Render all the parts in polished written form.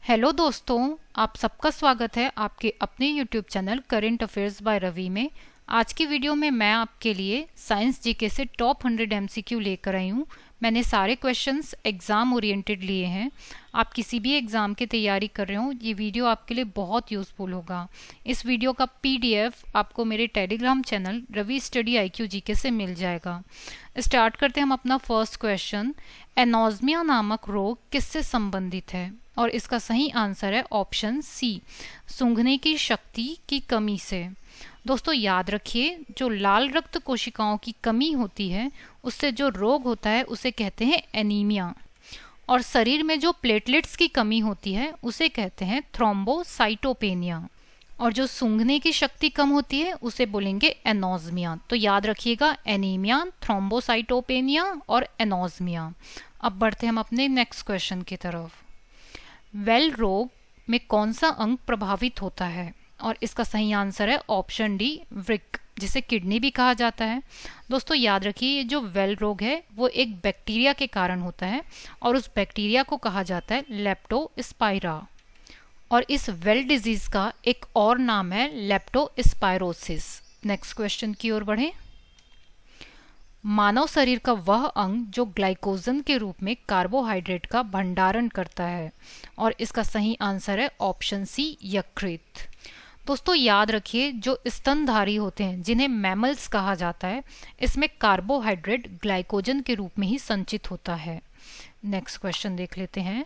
Hello दोस्तों, आप सबका स्वागत है आपके अपने YouTube channel current affairs by Ravi में। आज की वीडियो में मैं आपके लिए साइंस जीके से टॉप 100 एमसीक्यू लेकर आई हूँ। मैंने सारे क्वेश्चंस एग्ज़ाम ओरिएंटेड लिए हैं। आप किसी भी एग्ज़ाम की तैयारी कर रहे हो, ये वीडियो आपके लिए बहुत यूज़फुल होगा। इस वीडियो का पीडीएफ आपको मेरे Telegram channel Ravi study IQ GK से मिल जाएगा। स्टार्ट करते हैं हम अपना फर्स्ट क्वेश्चन। एनोस्मिया नामक रोग किससे संबंधित है? और इसका सही आंसर है ऑप्शन सी, सूंघने की शक्ति की कमी से। दोस्तों याद रखिए, जो लाल रक्त कोशिकाओं की कमी होती है उससे जो रोग होता है उसे कहते हैं एनीमिया, और शरीर में जो प्लेटलेट्स की कमी होती है उसे कहते हैं थ्रोम्बोसाइटोपेनिया, और जो सूंघने की शक्ति कम होती है उसे बोलेंगे एनोस्मिया। तो याद रखिएगा, एनीमिया, थ्रोम्बोसाइटोपेनिया और एनोस्मिया। अब बढ़ते हम अपने नेक्स्ट क्वेश्चन की तरफ। वेल रोग में कौन सा अंग प्रभावित होता है? और इसका सही आंसर है ऑप्शन डी, वृक्क, जिसे किडनी भी कहा जाता है। दोस्तों याद रखिए, ये जो वेल रोग है वो एक बैक्टीरिया के कारण होता है, और उस बैक्टीरिया को कहा जाता है लेप्टोस्पाइरा। और इस वेल डिजीज का एक और नाम है लेप्टोस्पाइरोसिस। नेक्स्ट क्वेश्चन की ओर बढ़े। मानव शरीर का वह अंग जो ग्लाइकोजन के रूप में कार्बोहाइड्रेट का भंडारण करता है, और इसका सही आंसर है ऑप्शन सी, यकृत। दोस्तों याद रखिए, जो स्तनधारी होते हैं जिन्हें मैमल्स कहा जाता है, इसमें कार्बोहाइड्रेट ग्लाइकोजन के रूप में ही संचित होता है। नेक्स्ट क्वेश्चन देख लेते हैं।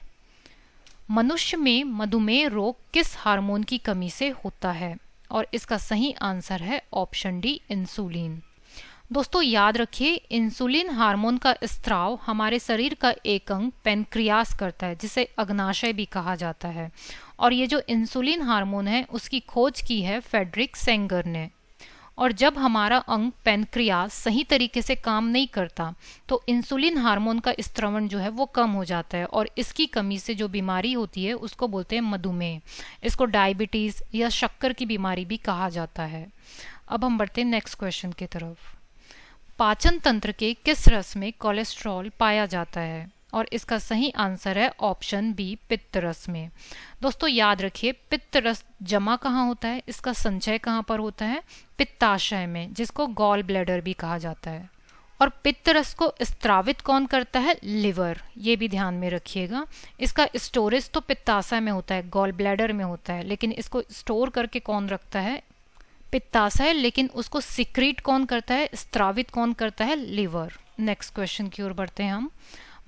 मनुष्य में मधुमेह रोग किस हार्मोन की कमी से होता है? और इसका सही आंसर है ऑप्शन डी, इंसुलिन। दोस्तों याद रखिए, इंसुलिन हार्मोन का स्त्राव हमारे शरीर का एक अंग पेनक्रियास करता है, जिसे अग्नाशय भी कहा जाता है। और ये जो इंसुलिन हार्मोन है उसकी खोज की है फ्रेडरिक सेंगर ने। और जब हमारा अंग पेनक्रियास सही तरीके से काम नहीं करता तो इंसुलिन हार्मोन का स्त्रवण जो है वो कम हो जाता है, और इसकी कमी से जो बीमारी होती है उसको बोलते हैं मधुमेह। इसको डायबिटीज या शक्कर की बीमारी भी कहा जाता है। अब हम बढ़ते हैं नेक्स्ट क्वेश्चन की तरफ। पाचन तंत्र के किस रस में कोलेस्ट्रॉल पाया जाता है? और इसका सही आंसर है ऑप्शन बी, पित्त रस में। दोस्तों याद रखिए, पित्त रस जमा कहाँ होता है, इसका संचय कहाँ पर होता है? पित्ताशय में, जिसको गॉल ब्लैडर भी कहा जाता है। और पित्त रस को स्त्रावित कौन करता है? लिवर। ये भी ध्यान में रखिएगा। इसका स्टोरेज तो पित्ताशय में होता है, गॉल ब्लैडर में होता है, लेकिन इसको स्टोर करके कौन रखता है? पित्ताशय। लेकिन उसको सिक्रीट कौन करता है, स्त्रावित कौन करता है? लिवर। नेक्स्ट क्वेश्चन की ओर बढ़ते हैं हम।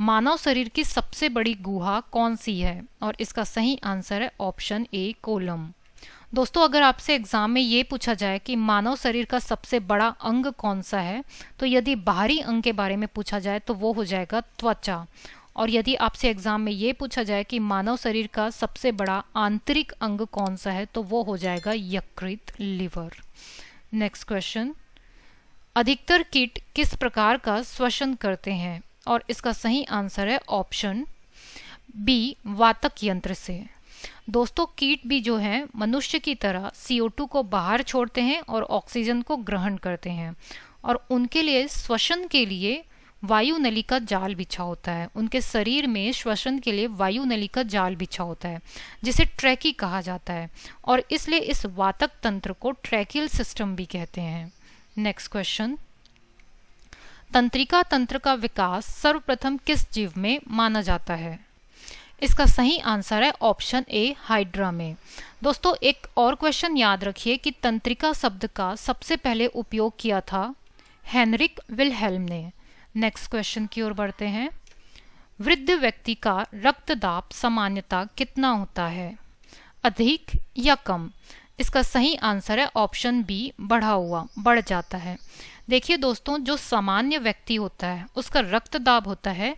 मानव शरीर की सबसे बड़ी गुहा कौन सी है? और इसका सही आंसर है ऑप्शन ए, कोलम। दोस्तों अगर आपसे एग्जाम में ये पूछा जाए कि मानव शरीर का सबसे बड़ा अंग कौन सा है, तो यदि बाहरी अंग के बारे में पूछा जाए तो वो हो जाएगा त्वचा। और यदि आपसे एग्जाम में ये पूछा जाए कि मानव शरीर का सबसे बड़ा आंतरिक अंग कौन सा है, तो वो हो जाएगा यकृत, लिवर। Next question. अधिकतर कीट किस प्रकार का श्वसन करते हैं? और इसका सही आंसर है ऑप्शन बी, वातक यंत्र से। दोस्तों कीट भी जो है मनुष्य की तरह CO2 को बाहर छोड़ते हैं और ऑक्सीजन को ग्रहण करते हैं, और उनके लिए श्वसन के लिए वायु नली का जाल बिछा होता है। उनके शरीर में श्वसन के लिए वायु नली का जाल बिछा होता है, जिसे ट्रैकी कहा जाता है, और इसलिए इस वातक तंत्र को ट्रैकियल सिस्टम भी कहते हैं। Next question. तंत्रिका तंत्र का विकास सर्वप्रथम किस जीव में माना जाता है? इसका सही आंसर है ऑप्शन ए, हाइड्रा में। दोस्तों एक और क्वेश्चन याद रखिए कि तंत्रिका शब्द का सबसे पहले उपयोग किया था हेनरिक विलहेल्म ने। नेक्स्ट क्वेश्चन की ओर बढ़ते हैं। वृद्ध व्यक्ति का रक्तदाब सामान्यतः कितना होता है? अधिक या कम? इसका सही आंसर है ऑप्शन बी, बढ़ा हुआ, बढ़ जाता है। देखिए दोस्तों, जो सामान्य व्यक्ति होता है उसका रक्तदाब होता है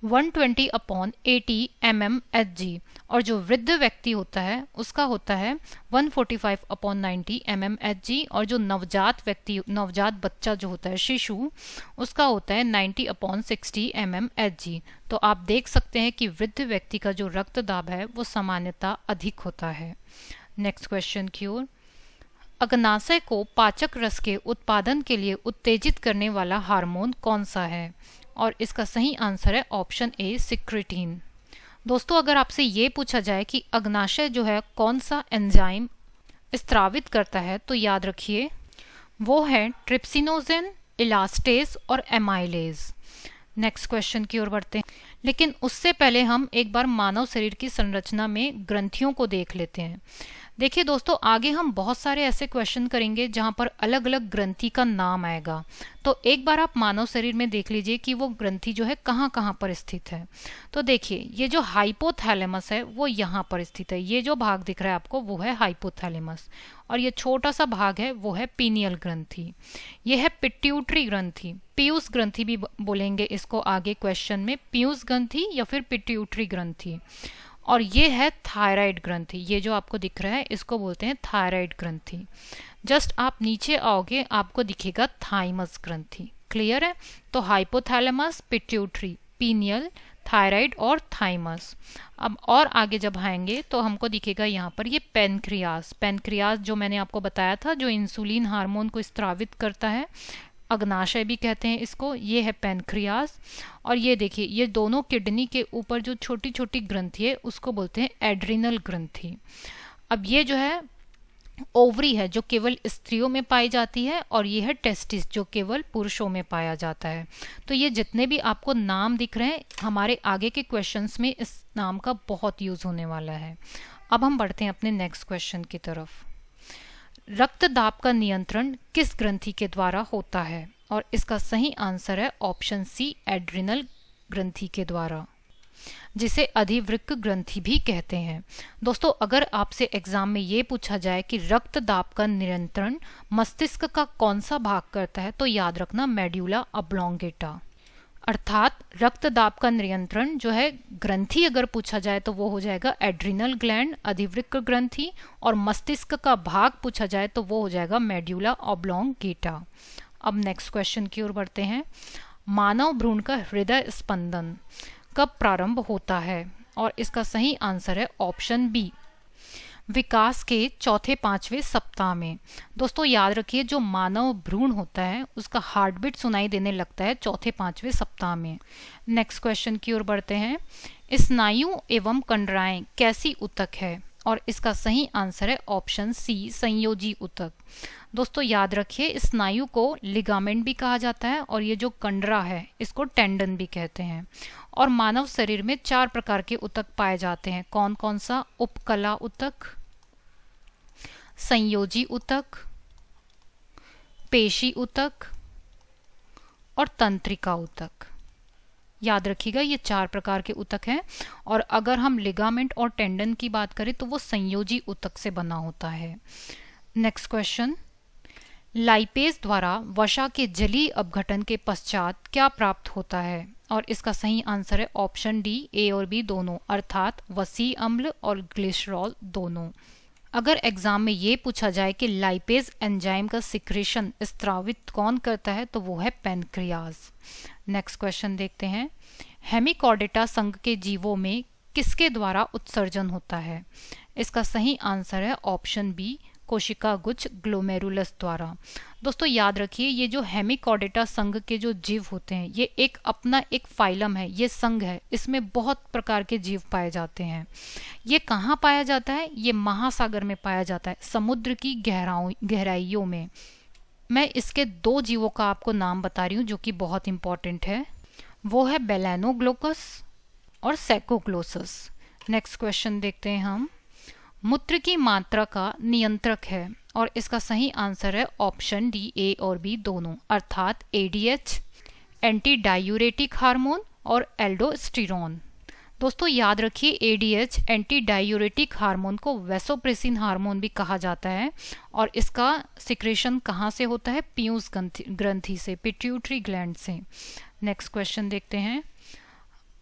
120/80 mmHg, और जो वृद्ध व्यक्ति होता है उसका होता है 145/90 mmHg, और जो नवजात व्यक्ति, नवजात बच्चा जो होता है, शिशु, उसका होता है 90/60 mmHg। तो आप देख सकते हैं कि वृद्ध व्यक्ति का जो रक्तदाब है वो सामान्यतः अधिक होता है। नेक्स्ट क्वेश्चन की ओर। अग्नाशय को पाचक रस के उत्पादन के लिए उत्तेजित करने वाला हार्मोन कौन सा है? और इसका सही आंसर है ऑप्शन ए, सिक्रेटिन। दोस्तों अगर आपसे ये पूछा जाए कि अग्नाशय जो है कौन सा एंजाइम स्त्रावित करता है, तो याद रखिए वो है ट्रिप्सिनोजेन, इलास्टेज और एमाइलेज। नेक्स्ट क्वेश्चन की ओर बढ़ते हैं, लेकिन उससे पहले हम एक बार मानव शरीर की संरचना में ग्रंथियों को देख लेते हैं। देखिए दोस्तों, आगे हम बहुत सारे ऐसे क्वेश्चन करेंगे जहां पर अलग अलग ग्रंथि का नाम आएगा, तो एक बार आप मानव शरीर में देख लीजिए कि वो ग्रंथि जो है कहाँ कहाँ पर स्थित है। तो देखिए ये जो हाइपोथैलेमस है वो यहाँ पर स्थित है, ये जो भाग दिख रहा है आपको वो है हाइपोथैलेमस, और ये छोटा सा भाग है वो है पीनियल ग्रंथि। ये है पिट्यूटरी ग्रंथि, पीयूष ग्रंथि भी बोलेंगे इसको आगे क्वेश्चन में, पीयूष ग्रंथि या फिर पिट्यूटरी ग्रंथि। और ये है थायराइड ग्रंथि, ये जो आपको दिख रहा है इसको बोलते हैं थायराइड ग्रंथि। जस्ट आप नीचे आओगे आपको दिखेगा थाइमस ग्रंथि। क्लियर है? तो हाइपोथैलेमस, पिट्यूटरी, पीनियल, थायराइड और थाइमस। अब और आगे जब आएंगे तो हमको दिखेगा यहाँ पर ये पेनक्रियास। पेनक्रियास जो मैंने आपको बताया था, जो इंसुलिन हार्मोन को स्त्रावित करता है, अग्नाशय भी कहते हैं इसको, ये है पेनक्रियास। और ये देखिए ये दोनों किडनी के ऊपर जो छोटी छोटी ग्रंथि है उसको बोलते हैं एड्रिनल ग्रंथि। अब ये जो है ओवरी है जो केवल स्त्रियों में पाई जाती है, और ये है टेस्टिस जो केवल पुरुषों में पाया जाता है। तो ये जितने भी आपको नाम दिख रहे हैं हमारे आगे के क्वेश्चंस में इस नाम का बहुत यूज होने वाला है। अब हम बढ़ते हैं अपने नेक्स्ट क्वेश्चन की तरफ। रक्त दाब का नियंत्रण किस ग्रंथि के द्वारा होता है? और इसका सही आंसर है ऑप्शन सी, एड्रिनल ग्रंथि के द्वारा, जिसे अधिवृक्क ग्रंथि भी कहते हैं। दोस्तों अगर आपसे एग्जाम में ये पूछा जाए कि रक्त दाब का नियंत्रण मस्तिष्क का कौन सा भाग करता है, तो याद रखना मेड्यूला ऑब्लोंगेटा। अर्थात रक्त दाब का नियंत्रण जो है ग्रंथि अगर पूछा जाए तो वो हो जाएगा एड्रिनल ग्लैंड, अधिवृक्क ग्रंथि, और मस्तिष्क का भाग पूछा जाए तो वो हो जाएगा मेड्यूला ऑब्लोंगेटा। अब नेक्स्ट क्वेश्चन की ओर बढ़ते हैं। मानव भ्रूण का हृदय स्पंदन कब प्रारंभ होता है? और इसका सही आंसर है ऑप्शन बी, विकास के चौथे पांचवें सप्ताह में। दोस्तों याद रखिए जो मानव भ्रूण होता है उसका हार्ट बीट सुनाई देने लगता है चौथे पांचवें सप्ताह में। नेक्स्ट क्वेश्चन की ओर बढ़ते हैं। स्नायु एवं कंडराएं कैसी ऊतक है? और इसका सही आंसर है ऑप्शन सी, संयोजी ऊतक। दोस्तों याद रखिए स्नायु को लिगामेंट भी कहा जाता है, और ये जो कंडरा है इसको टेंडन भी कहते हैं। और मानव शरीर में 4 प्रकार के ऊतक पाए जाते हैं। कौन कौन सा? उपकला ऊतक, संयोजी ऊतक, पेशी ऊतक और तंत्रिका ऊतक। याद रखिएगा ये 4 प्रकार के ऊतक हैं। और अगर हम लिगामेंट और टेंडन की बात करें तो वो संयोजी ऊतक से बना होता है। Next question. लाइपेज द्वारा वसा के जलीय अपघटन के पश्चात क्या प्राप्त होता है? और इसका सही आंसर है ऑप्शन डी, ए और बी दोनों, अर्थात वसी अम्ल और ग्लिसरॉल दोनों। अगर एग्जाम में ये पूछा जाए कि लाइपेज एंजाइम का सिक्रेशन स्त्रावित कौन करता है, तो वो है पेनक्रियास। नेक्स्ट क्वेश्चन देखते हैं। हेमिकॉर्डेटा संघ के जीवों में किसके द्वारा उत्सर्जन होता है? इसका सही आंसर है ऑप्शन बी, कोशिका गुच्छ ग्लोमेरुलस द्वारा। दोस्तों याद रखिए ये जो हेमिकॉर्डेटा संघ के जो जीव होते हैं ये एक अपना एक फाइलम है, ये संघ है, इसमें बहुत प्रकार के जीव पाए जाते हैं। ये कहाँ पाया जाता है? ये महासागर में पाया जाता है, समुद्र की गहराइयों में। मैं इसके 2 जीवों का आपको नाम बता रही हूँ जो कि बहुत इंपॉर्टेंट है, वो है बेलेनोग्लोकस और सैकोग्लोसस। नेक्स्ट क्वेश्चन देखते हैं हम। मूत्र की मात्रा का नियंत्रक है, और इसका सही आंसर है ऑप्शन डी, ए और बी दोनों, अर्थात एडीएच, एंटी डायूरेटिक हार्मोन और एल्डोस्टेरोन। दोस्तों याद रखिए एडीएच एंटी डायूरेटिक हार्मोन को वैसोप्रेसिन हार्मोन भी कहा जाता है, और इसका सिक्रेशन कहाँ से होता है? पीयूष ग्रंथि से, पिट्यूटरी ग्लैंड से। नेक्स्ट क्वेश्चन देखते हैं।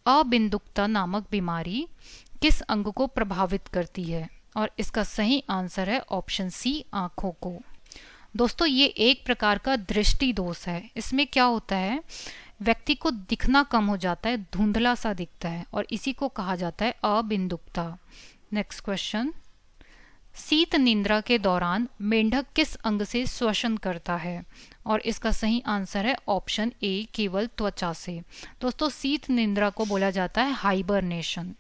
अबिंदुकता नामक बीमारी किस अंग को प्रभावित करती है? और इसका सही आंसर है ऑप्शन सी, आंखों को। दोस्तों ये एक प्रकार का दृष्टि दोष है। इसमें क्या होता है, व्यक्ति को दिखना कम हो जाता है, धुंधला सा दिखता है, और इसी को कहा जाता है अबिंदुकता। Next question. शीत निद्रा के दौरान मेंढक किस अंग से श्वसन करता है? और इसका सही आंसर है ऑप्शन ए, केवल त्वचा से। दोस्तों शीत निद्रा को बोला जाता है हाइबरनेशन।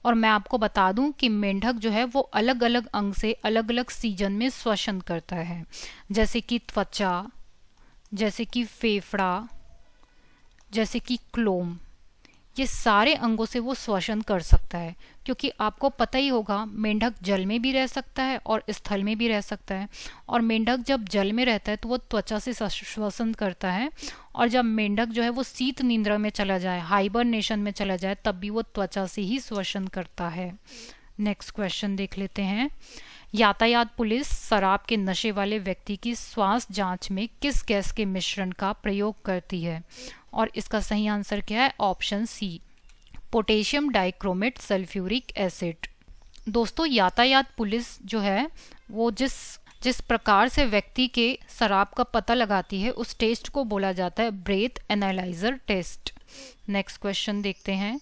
और मैं आपको बता दूं कि मेंढक जो है वो अलग अलग अंग से अलग अलग सीजन में श्वसन करता है, जैसे कि त्वचा, जैसे कि फेफड़ा, जैसे कि क्लोम। ये सारे अंगों से वो श्वसन कर सकता है, क्योंकि आपको पता ही होगा मेंढक जल में भी रह सकता है और स्थल में भी रह सकता है। और मेंढक जब जल में रहता है तो वो त्वचा से श्वसन करता है, और जब मेंढक जो है वो शीत निद्रा में चला जाए, हाइबरनेशन में चला जाए, तब भी वो त्वचा से ही श्वसन करता है। नेक्स्ट क्वेश्चन देख लेते हैं। यातायात पुलिस शराब के नशे वाले व्यक्ति की श्वास जांच में किस गैस के मिश्रण का प्रयोग करती है? और इसका सही आंसर क्या है? Option C, potassium dichromate sulphuric acid. दोस्तों, यातायात पुलिस जो है वो जिस प्रकार से व्यक्ति के शराब का पता लगाती है उस टेस्ट को बोला जाता है breath analyser test. Next question देखते हैं।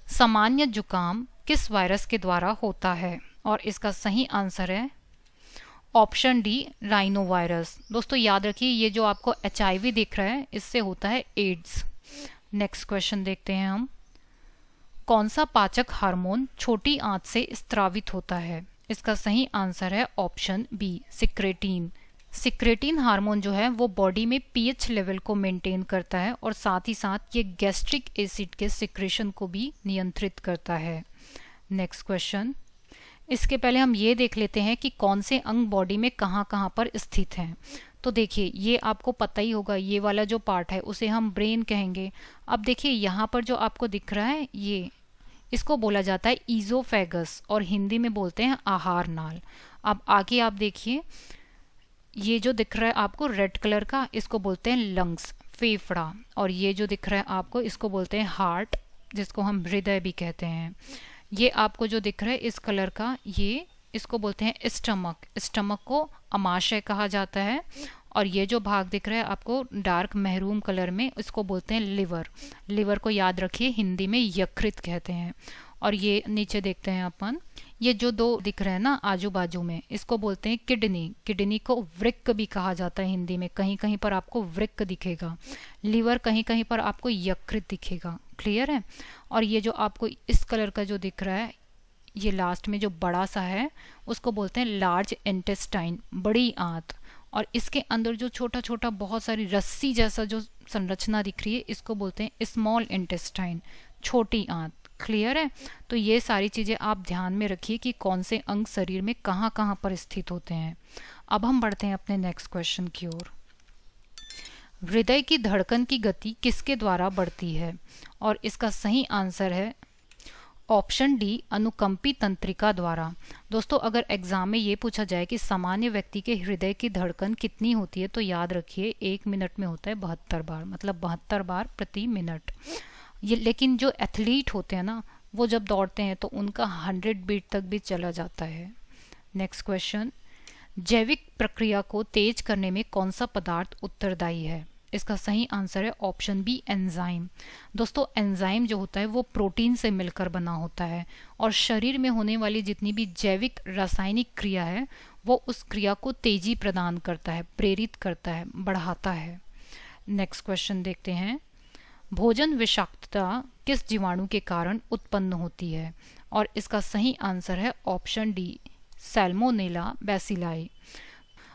सामान्य जुकाम किस वायरस के द्वारा होता है? और इसका सही आंसर है ऑप्शन डी, राइनो वायरस। दोस्तों याद रखिए, ये जो आपको HIV दिख रहा है इससे होता है एड्स। नेक्स्ट क्वेश्चन देखते हैं हम। कौन सा पाचक हार्मोन छोटी आंत से स्रावित होता है? इसका सही आंसर है option B, secretin. Secretin hormone जो है वो बॉडी में pH लेवल को मेंटेन करता है और साथ ही साथ ये गैस्ट्रिक एसिड के सिक्रेशन को भी नियंत्रित करता है। Next question. इसके पहले हम ये देख लेते हैं कि कौन से अंग बॉडी में कहाँ कहाँ पर स्थित हैं। तो देखिए, ये आपको पता ही होगा, ये वाला जो पार्ट है उसे हम ब्रेन कहेंगे। अब देखिए यहाँ पर जो आपको दिख रहा है ये, इसको बोला जाता है ईजोफेगस और हिंदी में बोलते हैं आहार नाल। अब आगे आप देखिए, ये जो दिख रहा है आपको रेड कलर का, इसको बोलते हैं लंग्स, फेफड़ा। और ये जो दिख रहा है आपको, इसको बोलते हैं हार्ट, जिसको हम हृदय भी कहते हैं। ये आपको जो दिख रहा है इस कलर का, ये इसको बोलते हैं स्टमक। स्टमक को अमाशय कहा जाता है। और ये जो भाग दिख रहा है आपको डार्क महरून कलर में, इसको बोलते हैं लिवर। लिवर को याद रखिए हिंदी में यकृत कहते हैं। और ये नीचे देखते हैं अपन, ये जो दो दिख रहे हैं ना आजू बाजू में, इसको बोलते हैं किडनी। किडनी को वृक्क भी कहा जाता है हिंदी में, कहीं कहीं पर आपको वृक्क दिखेगा। लिवर कहीं कहीं पर आपको यकृत दिखेगा। क्लियर है? और ये जो आपको इस कलर का जो दिख रहा है, ये लास्ट में जो बड़ा सा है उसको बोलते हैं लार्ज इंटेस्टाइन, बड़ी आंत। और इसके अंदर जो छोटा छोटा बहुत सारी रस्सी जैसा जो संरचना दिख रही है, इसको बोलते हैं स्मॉल इंटेस्टाइन, छोटी आंत। क्लियर है? तो ये सारी चीजें आप ध्यान में रखिए कि कौन से अंग शरीर में कहाँ कहाँ पर स्थित होते हैं। अब हम बढ़ते हैं अपने नेक्स्ट क्वेश्चन की ओर। हृदय की धड़कन की गति किसके द्वारा बढ़ती है? और इसका सही आंसर है ऑप्शन डी, अनुकंपी तंत्रिका द्वारा। दोस्तों, अगर एग्जाम में ये पूछा जाए कि सामान्य व्यक्ति के हृदय की धड़कन कितनी होती है, तो याद रखिए 1 मिनट में होता है 72 बार, मतलब 72 बार प्रति मिनट। ये लेकिन जो एथलीट होते हैं ना, वो जब दौड़ते हैं तो उनका 100 बीट तक भी चला जाता है। Next question. जैविक प्रक्रिया को तेज करने में कौन सा पदार्थ उत्तरदायी है? इसका सही आंसर है ऑप्शन बी, एंजाइम। दोस्तों, एंजाइम जो होता है वो प्रोटीन से मिलकर बना होता है और शरीर में होने वाली जितनी भी जैविक रासायनिक क्रिया है वो उस क्रिया को तेजी प्रदान करता है, प्रेरित करता है, बढ़ाता है। नेक्स्ट क्वेश्चन देखते हैं। भोजन विषाक्तता किस जीवाणु के कारण उत्पन्न होती है? और इसका सही आंसर है ऑप्शन डी, सैल्मोनेला बैसिलाई।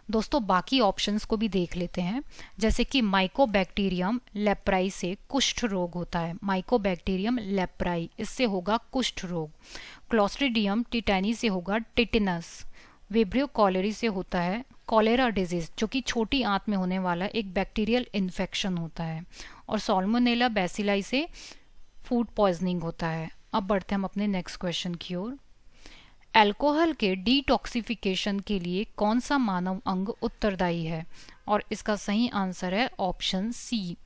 दोस्तों, बाकी ऑप्शंस को भी देख लेते हैं। जैसे कि माइकोबैक्टीरियम लेप्राई से कुष्ठ रोग होता है, माइकोबैक्टीरियम लेप्राई, इससे होगा कुष्ठ रोग। क्लोस्ट्रीडियम टिटैनी से होगा टिटेनस। विब्रियो कॉलेरी से होता है कॉलेरा डिजीज, जो कि छोटी आंत में होने वाला एक बैक्टीरियल इन्फेक्शन होता है। और सॉल्मोनेला बैसिलाई से फूड पॉइजनिंग होता है। अब बढ़ते हैं हम अपने नेक्स्ट क्वेश्चन की ओर। अल्कोहल के डिटॉक्सिफिकेशन के लिए कौन सा मानव अंग उत्तरदायी है? और इसका सही आंसर है ऑप्शन सी।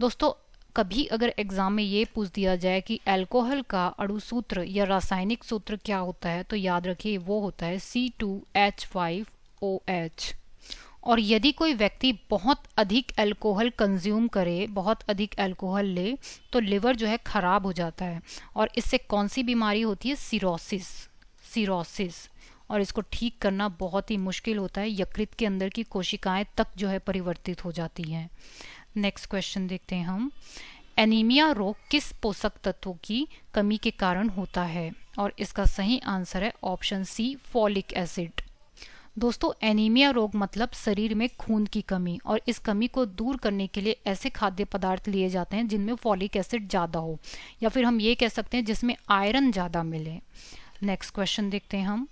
दोस्तों, कभी अगर एग्जाम में ये पूछ दिया जाए कि अल्कोहल का अणु सूत्र या रासायनिक सूत्र क्या होता है, तो याद रखिए वो होता है C2H5OH। और यदि कोई व्यक्ति बहुत अधिक अल्कोहल कंज्यूम करे, बहुत अधिक अल्कोहल ले, तो लिवर जो है खराब हो जाता है और इससे कौन सी बीमारी होती है? सिरोसिस। और इसको ठीक करना बहुत ही मुश्किल होता है, यकृत के अंदर की कोशिकाएं तक जो है परिवर्तित हो जाती हैं। नेक्स्ट क्वेश्चन देखते हैं हम। एनीमिया रोग किस पोषक तत्वों की कमी के कारण होता है? और इसका सही आंसर है ऑप्शन सी, फॉलिक एसिड। दोस्तों, एनीमिया रोग मतलब शरीर में खून की कमी, और इस कमी को दूर करने के लिए ऐसे खाद्य पदार्थ लिए जाते हैं जिनमें फॉलिक एसिड ज़्यादा हो, या फिर हम ये कह सकते हैं जिसमें आयरन ज़्यादा मिले। नेक्स्ट क्वेश्चन देखते हैं हम।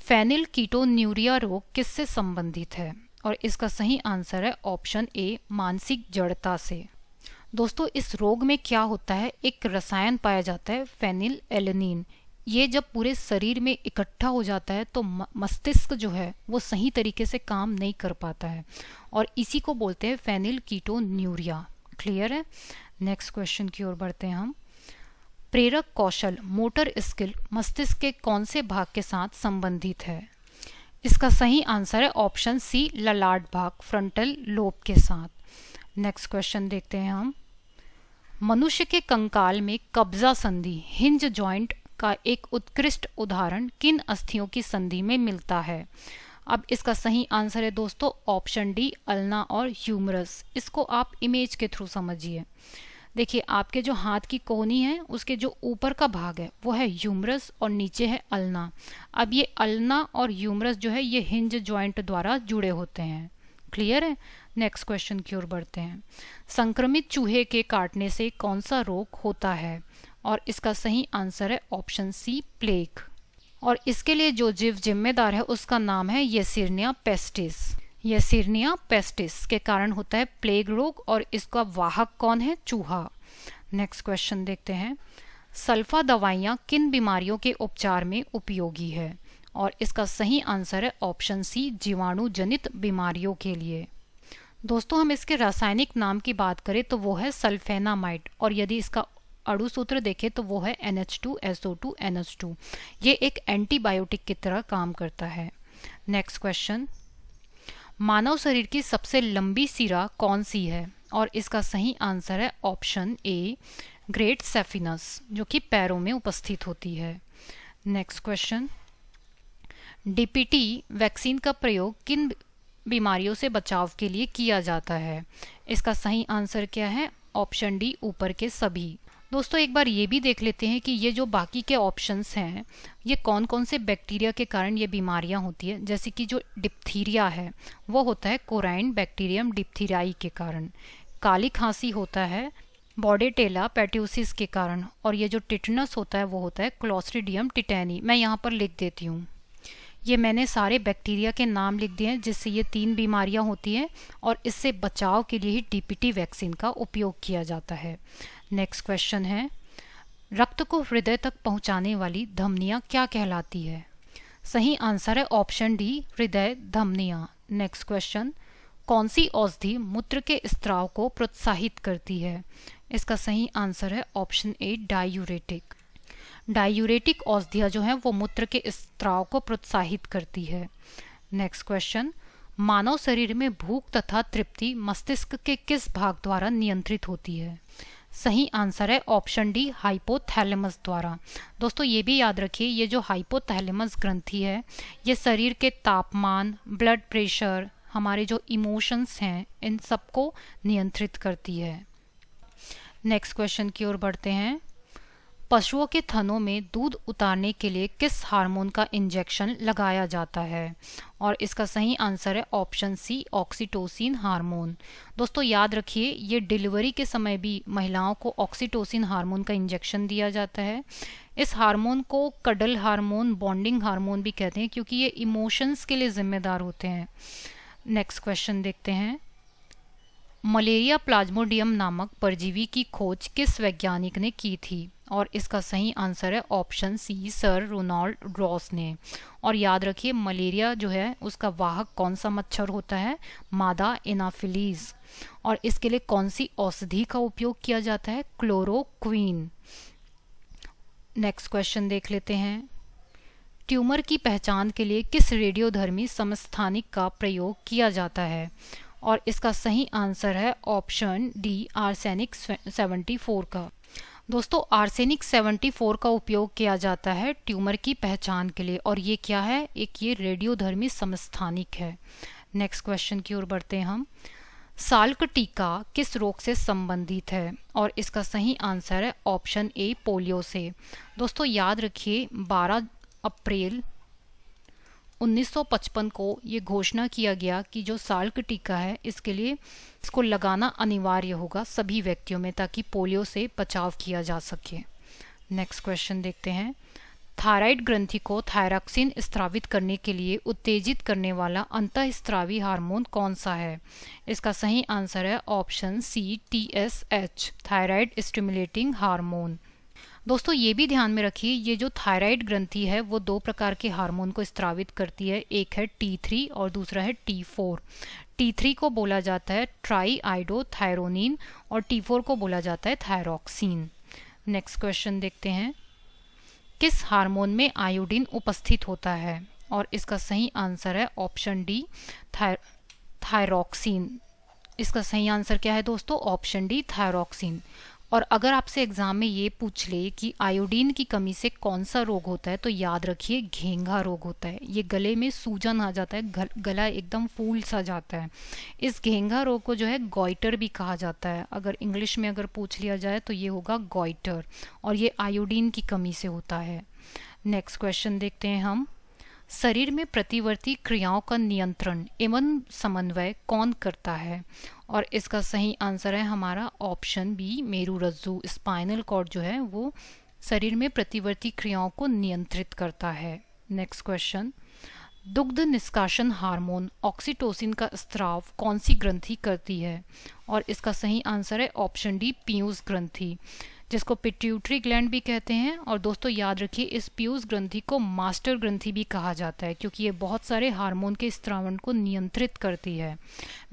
फेनिलकीटोन्यूरिया रोग किससे संबंधित है? और इसका सही आंसर है ऑप्शन ए, मानसिक जड़ता से। दोस्तों, इस रोग में क्या होता है, एक रसायन पाया जाता है फेनिल एलेनिन। ये जब पूरे शरीर में इकट्ठा हो जाता है तो मस्तिष्क जो है वो सही तरीके से काम नहीं कर पाता है, और इसी को बोलते हैं फेनिलकीटोन्यूरिया। क्लियर है? नेक्स्ट क्वेश्चन की ओर बढ़ते हैं हम। प्रेरक कौशल, मोटर स्किल मस्तिष्क के कौन से भाग के साथ संबंधित है? इसका सही आंसर है ऑप्शन सी, ललाट भाग, फ्रंटल लोब के साथ। नेक्स्ट क्वेश्चन देखते हैं हम। मनुष्य के कंकाल में कब्जा संधि, हिंज जॉइंट का एक उत्कृष्ट उदाहरण किन अस्थियों की संधि में मिलता है? अब इसका सही आंसर है दोस्तों ऑप्शन डी, अल्ना और ह्यूमरस। इसको आप इमेज के थ्रू समझिए। देखिए, आपके जो हाथ की कोहनी है उसके जो ऊपर का भाग है वो है ह्यूमरस और नीचे है अल्ना। अब ये अल्ना और ह्यूमरस जो है ये हिंज जॉइंट द्वारा जुड़े होते हैं। क्लियर है? नेक्स्ट क्वेश्चन की ओर बढ़ते हैं। संक्रमित चूहे के काटने से कौन सा रोग होता है? और इसका सही आंसर है ऑप्शन सी, प्लेग। और इसके लिए जो जीव जिम्मेदार है उसका नाम है येसिरनिया पेस्टिस। येसिरनिया पेस्टिस के कारण होता है प्लेग रोग, और इसका वाहक कौन है? चूहा। नेक्स्ट क्वेश्चन देखते हैं। सल्फा दवाइयाँ किन बीमारियों के उपचार में उपयोगी है? और इसका सही आंसर है ऑप्शन सी, जीवाणु जनित बीमारियों के लिए। दोस्तों, हम इसके रासायनिक नाम की बात करें तो वो है सल्फेनामाइड, और यदि इसका अणु सूत्र देखें तो वो है NH2SO2NH2। ये एक एंटीबायोटिक की तरह काम करता है। Next question. मानव शरीर की सबसे लंबी सिरा कौन सी है? और इसका सही आंसर है ऑप्शन ए, ग्रेट सेफिनस, जो कि पैरों में उपस्थित होती है। Next question. DPT वैक्सीन का प्रयोग किन बीमारियों से बचाव के लिए किया जाता है? इसका सही आंसर क्या है? ऑप्शन डी, ऊपर के सभी। दोस्तों, एक बार ये भी देख लेते हैं कि ये जो बाकी के ऑप्शंस हैं ये कौन कौन से बैक्टीरिया के कारण ये बीमारियां होती है। जैसे कि जो डिप्थीरिया है वो होता है कोराइन बैक्टीरियम डिप्थीरियाई के कारण। काली खांसी होता है बॉर्डेटेला पेट्यूसिस के कारण, और ये जो टिटनस होता है वो होता है क्लोस्ट्रीडियम टिटेनी। मैं यहाँ पर लिख देती हूँ। ये मैंने सारे बैक्टीरिया के नाम लिख दिए हैं जिससे ये 3 बीमारियां होती हैं, और इससे बचाव के लिए ही DPT वैक्सीन का उपयोग किया जाता है। नेक्स्ट क्वेश्चन है। रक्त को हृदय तक पहुंचाने वाली धमनियां क्या कहलाती है? सही आंसर है ऑप्शन डी, हृदय धमनियां। Next question. कौन सी औषधि मूत्र के स्त्राव को प्रोत्साहित करती है? इसका सही आंसर है ऑप्शन ए, डायूरेटिक। डायूरेटिक औषधियाँ जो हैं वो मूत्र के स्त्राव को प्रोत्साहित करती है। Next question. मानव शरीर में भूख तथा तृप्ति मस्तिष्क के किस भाग द्वारा नियंत्रित होती है? सही आंसर है ऑप्शन डी, हाइपोथैलेमस द्वारा। दोस्तों, ये भी याद रखिए, ये जो हाइपोथैलेमस ग्रंथि है ये शरीर के तापमान, ब्लड प्रेशर, हमारे जो इमोशंस हैं इन सबको नियंत्रित करती है। नेक्स्ट क्वेश्चन की ओर बढ़ते हैं। पशुओं के थनों में दूध उतारने के लिए किस हार्मोन का इंजेक्शन लगाया जाता है? और इसका सही आंसर है ऑप्शन सी, ऑक्सीटोसिन हार्मोन। दोस्तों, याद रखिए, ये डिलीवरी के समय भी महिलाओं को ऑक्सीटोसिन हार्मोन का इंजेक्शन दिया जाता है। इस हार्मोन को कडल हार्मोन, बॉन्डिंग हार्मोन भी कहते हैं क्योंकि ये इमोशंस के लिए जिम्मेदार होते हैं। नेक्स्ट क्वेश्चन देखते हैं। मलेरिया प्लाज्मोडियम नामक परजीवी की खोज किस वैज्ञानिक ने की थी? और इसका सही आंसर है option C, Sir Ronald Ross ने। और याद रखिए, मलेरिया जो है उसका वाहक कौन सा मच्छर होता है? मादा एनाफिलीज। और इसके लिए कौन सी औषधि का उपयोग किया जाता है? क्लोरोक्वीन। नेक्स्ट क्वेश्चन देख लेते हैं। ट्यूमर की पहचान के लिए किस रेडियोधर्मी समस्थानिक का प्रयोग किया जाता है? और इसका सही आंसर है ऑप्शन डी, आर्सेनिक 74 का। दोस्तों, आर्सेनिक 74 का उपयोग किया जाता है ट्यूमर की पहचान के लिए, और ये क्या है? एक ये रेडियोधर्मी समस्थानिक है। नेक्स्ट क्वेश्चन की ओर बढ़ते हैं हम। साल्क टीका किस रोग से संबंधित है? और इसका सही आंसर है ऑप्शन ए, पोलियो से। दोस्तों याद रखिए 12 अप्रैल 1955 को ये घोषणा किया गया कि जो साल्क टीका है इसके लिए इसको लगाना अनिवार्य होगा सभी व्यक्तियों में, ताकि पोलियो से बचाव किया जा सके। नेक्स्ट क्वेश्चन देखते हैं। थायराइड ग्रंथि को थायरॉक्सिन स्रावित करने के लिए उत्तेजित करने वाला अंतःस्रावी हार्मोन कौन सा है? इसका सही आंसर है option C, TSH, thyroid stimulating hormone. दोस्तों ये भी ध्यान में रखिए, ये जो थायराइड ग्रंथि है वो दो प्रकार के हार्मोन को स्रावित करती है, एक है T3 और दूसरा है T4। T3 को बोला जाता है ट्राईआइडोथायरोनिन और T4 को बोला जाता है थायरॉक्सिन। नेक्स्ट क्वेश्चन देखते हैं। किस हार्मोन में आयोडीन उपस्थित होता है? और इसका सही आंसर है ऑप्शन डी, थायरॉक्सिन। इसका सही आंसर क्या है दोस्तों? Option D, thyroxine. और अगर आपसे एग्जाम में ये पूछ ले कि आयोडीन की कमी से कौन सा रोग होता है, तो याद रखिए घेंघा रोग होता है। ये गले में सूजन आ जाता है, गला एकदम फूल सा जाता है। इस घेंघा रोग को जो है गॉइटर भी कहा जाता है। अगर इंग्लिश में अगर पूछ लिया जाए तो ये होगा गॉइटर, और ये आयोडीन की कमी से होता है। नेक्स्ट क्वेश्चन देखते हैं हम। शरीर में प्रतिवर्ती क्रियाओं का नियंत्रण एवं समन्वय कौन करता है? और इसका सही आंसर है हमारा ऑप्शन बी, मेरुरज्जु। स्पाइनल कॉर्ड जो है वो शरीर में प्रतिवर्ती क्रियाओं को नियंत्रित करता है। Next question. दुग्ध निष्कासन हार्मोन ऑक्सीटोसिन का स्राव कौन सी ग्रंथि करती है? और इसका सही आंसर है ऑप्शन डी, पीयूष ग्रंथि, जिसको पिट्यूटरी ग्लैंड भी कहते हैं। और दोस्तों याद रखिए इस पीयूष ग्रंथि को मास्टर ग्रंथि भी कहा जाता है, क्योंकि ये बहुत सारे हार्मोन के स्रावण को नियंत्रित करती है।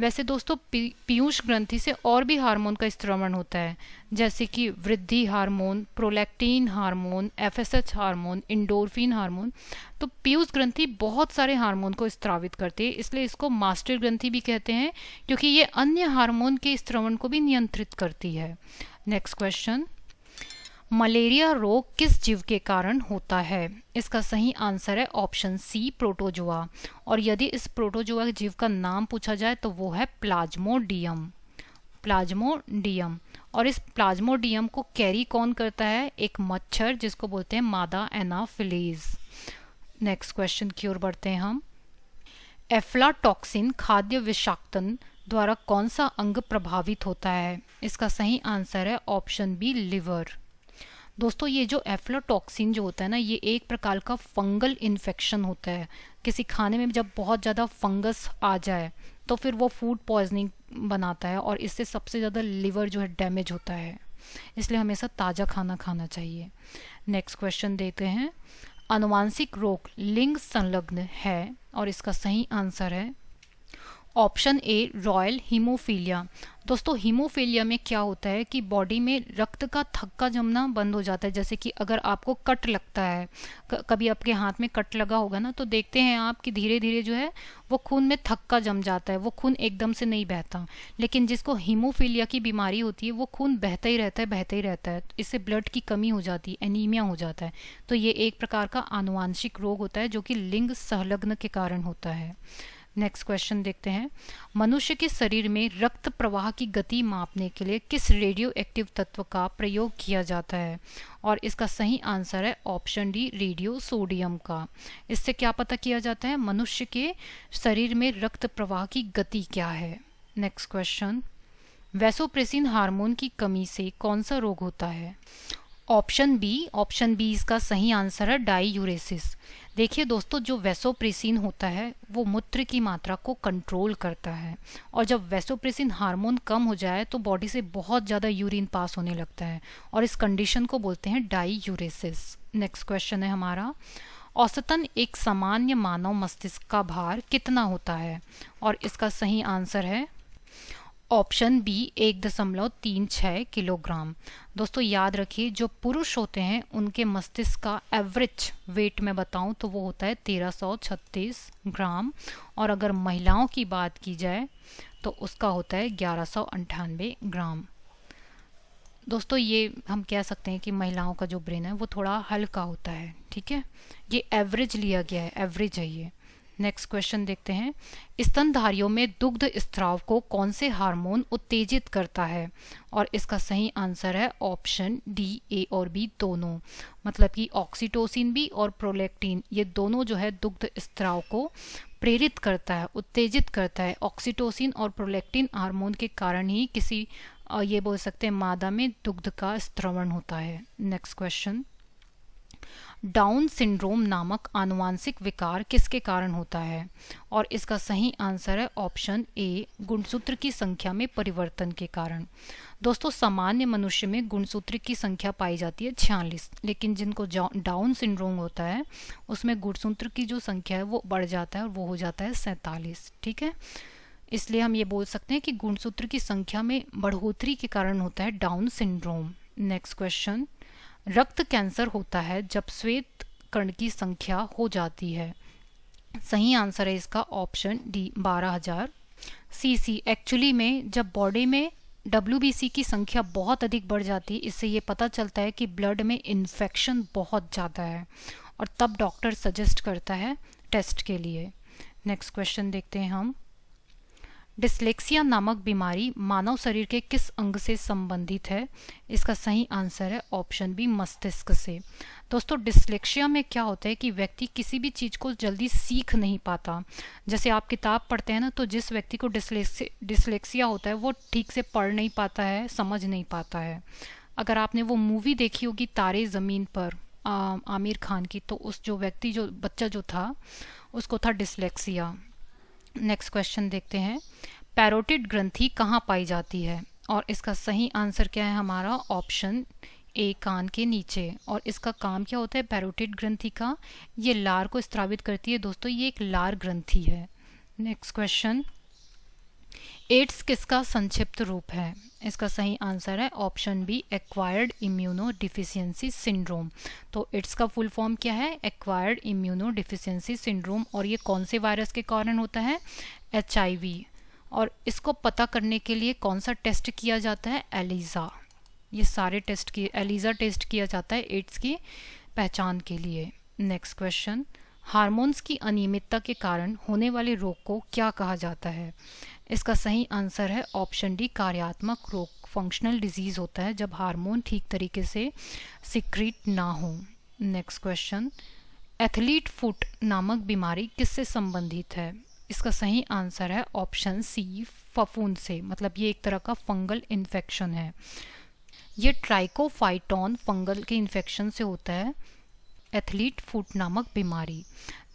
वैसे दोस्तों पीयूष ग्रंथि से और भी हार्मोन का स्रावण होता है, जैसे कि वृद्धि hormone, prolactin hormone, FSH hormone, endorphin hormone. तो पीयूष ग्रंथि बहुत सारे हार्मोन को स्रावित करती है, इसलिए इसको मास्टर ग्रंथि भी कहते हैं, क्योंकि ये अन्य हार्मोन के स्रावण को भी नियंत्रित करती है। Next question. मलेरिया रोग किस जीव के कारण होता है? इसका सही आंसर है ऑप्शन सी, प्रोटोजोआ। और यदि इस प्रोटोजोआ जीव का नाम पूछा जाए तो वो है प्लाज्मोडियम। प्लाज्मोडियम। और इस प्लाज्मोडियम को कैरी कौन करता है? एक मच्छर, जिसको बोलते हैं मादा एनाफिलीज। नेक्स्ट क्वेश्चन की ओर बढ़ते हैं हम। एफ्लाटॉक्सिन खाद्य विषाक्तन द्वारा कौन सा अंग प्रभावित होता है? इसका सही आंसर है ऑप्शन बी, लिवर। दोस्तों ये जो एफ्लाटॉक्सिन जो होता है ना, ये एक प्रकार का फंगल इन्फेक्शन होता है। किसी खाने में जब बहुत ज़्यादा फंगस आ जाए तो फिर वो फूड पॉइजनिंग बनाता है, और इससे सबसे ज़्यादा लिवर जो है डैमेज होता है। इसलिए हमेशा ताज़ा खाना खाना चाहिए। नेक्स्ट क्वेश्चन देते हैं। आनुवांशिक रोग लिंग संलग्न है? और इसका सही आंसर है ऑप्शन ए, रॉयल हीमोफीलिया। दोस्तों हीमोफीलिया में क्या होता है कि बॉडी में रक्त का थक्का जमना बंद हो जाता है। जैसे कि अगर आपको कट लगता है, कभी आपके हाथ में कट लगा होगा ना, तो देखते हैं आप कि धीरे धीरे जो है वो खून में थक्का जम जाता है, वो खून एकदम से नहीं बहता। लेकिन जिसको हीमोफीलिया की बीमारी होती है वो खून बहता ही रहता है, बहता ही रहता है। इससे ब्लड की कमी हो जाती है, एनीमिया हो जाता है। तो ये एक प्रकार का आनुवांशिक रोग होता है जो कि लिंग संलग्न के कारण होता है। नेक्स्ट क्वेश्चन देखते हैं। मनुष्य के शरीर में रक्त प्रवाह की गति मापने के लिए किस रेडियो एक्टिव तत्व का प्रयोग किया जाता है? और इसका सही आंसर है ऑप्शन डी, रेडियो सोडियम का। इससे क्या पता किया जाता है? मनुष्य के शरीर में रक्त प्रवाह की गति क्या है। Next question. वैसोप्रेसिन हार्मोन की कमी से कौन सा रोग होता है? ऑप्शन बी इसका सही आंसर है, डाईयूरेसिस। देखिए दोस्तों जो वैसोप्रेसिन होता है वो मूत्र की मात्रा को कंट्रोल करता है, और जब वैसोप्रेसिन हार्मोन कम हो जाए तो बॉडी से बहुत ज़्यादा यूरिन पास होने लगता है, और इस कंडीशन को बोलते हैं डाईयूरेसिस। नेक्स्ट क्वेश्चन है हमारा। औसतन एक सामान्य मानव मस्तिष्क का भार कितना होता है? और इसका सही आंसर है ऑप्शन बी, 1.36 किलोग्राम। दोस्तों याद रखिए जो पुरुष होते हैं उनके मस्तिष्क का एवरेज वेट में बताऊं तो वो होता है 1336 ग्राम, और अगर महिलाओं की बात की जाए तो उसका होता है 1198 ग्राम। दोस्तों ये हम कह सकते हैं कि महिलाओं का जो ब्रेन है वो थोड़ा हल्का होता है, ठीक है। ये एवरेज लिया गया है, एवरेज है ये। नेक्स्ट क्वेश्चन देखते हैं, स्तनधारियों में दुग्ध स्त्राव को कौन से हार्मोन उत्तेजित करता है? और इसका सही आंसर है ऑप्शन डी, ए और बी दोनों। मतलब कि ऑक्सीटोसिन भी और प्रोलैक्टिन, ये दोनों जो है दुग्ध स्त्राव को प्रेरित करता है, उत्तेजित करता है। ऑक्सीटोसिन और प्रोलैक्टिन हार्मोन के कारण ही किसी ये बोल सकते हैं मादा में दुग्ध का स्त्रवण होता है। नेक्स्ट क्वेश्चन, डाउन सिंड्रोम नामक आनुवांशिक विकार किसके कारण होता है? और इसका सही आंसर है ऑप्शन ए, गुणसूत्र की संख्या में परिवर्तन के कारण। दोस्तों, सामान्य मनुष्य में गुणसूत्र की संख्या पाई जाती है 46, लेकिन जिनको डाउन सिंड्रोम होता है उसमें गुणसूत्र की जो संख्या है वो बढ़ जाता है और वो हो जाता है 47। ठीक है, इसलिए हम ये बोल सकते हैं कि गुणसूत्र की संख्या में बढ़ोतरी के कारण होता है डाउन सिंड्रोम। नेक्स्ट क्वेश्चन, रक्त कैंसर होता है जब श्वेत कण की संख्या हो जाती है। सही आंसर है इसका ऑप्शन डी, 12,000 सीसी। एक्चुअली में जब बॉडी में WBC की संख्या बहुत अधिक बढ़ जाती है, इससे ये पता चलता है कि ब्लड में इन्फेक्शन बहुत ज़्यादा है और तब डॉक्टर सजेस्ट करता है टेस्ट के लिए। नेक्स्ट क्वेश्चन देखते हैं हम, डिस्लेक्सिया नामक बीमारी मानव शरीर के किस अंग से संबंधित है? इसका सही आंसर है ऑप्शन बी, मस्तिष्क से। दोस्तों, डिस्लेक्सिया में क्या होता है कि व्यक्ति किसी भी चीज़ को जल्दी सीख नहीं पाता। जैसे आप किताब पढ़ते हैं ना, तो जिस व्यक्ति को डिस्लेक्सिया होता है वो ठीक से पढ़ नहीं पाता है, समझ नहीं पाता है। अगर आपने वो मूवी देखी होगी तारे ज़मीन पर आमिर खान की, तो उस जो व्यक्ति जो बच्चा जो था उसको था डिस्लेक्सिया। नेक्स्ट क्वेश्चन देखते हैं, पैरोटिड ग्रंथि कहाँ पाई जाती है? और इसका सही आंसर क्या है हमारा ऑप्शन ए, कान के नीचे। और इसका काम क्या होता है पैरोटिड ग्रंथि का? ये लार को स्त्रावित करती है। दोस्तों, ये एक लार ग्रंथि है। नेक्स्ट क्वेश्चन, एड्स किसका संक्षिप्त रूप है? इसका सही आंसर है option B, acquired immuno deficiency syndrome. तो एड्स का फुल फॉर्म क्या है? Acquired immuno deficiency syndrome. और ये कौन से वायरस के कारण होता है? HIV। और इसको पता करने के लिए कौन सा टेस्ट किया जाता है? एलिजा। ये सारे टेस्ट किए, एलिजा टेस्ट किया जाता है एड्स की पहचान के लिए। नेक्स्ट क्वेश्चन, हार्मोन्स की अनियमितता के कारण होने वाले रोग को क्या कहा जाता है? इसका सही आंसर है ऑप्शन डी, कार्यात्मक रोग। फंक्शनल डिजीज होता है जब हार्मोन ठीक तरीके से सिक्रीट ना हो। नेक्स्ट क्वेश्चन, एथलीट फुट नामक बीमारी किससे संबंधित है? इसका सही आंसर है ऑप्शन सी, फफूंद से। मतलब ये एक तरह का फंगल इन्फेक्शन है। ये ट्राइकोफाइटॉन फंगल के इन्फेक्शन से होता है एथलीट फुट नामक बीमारी।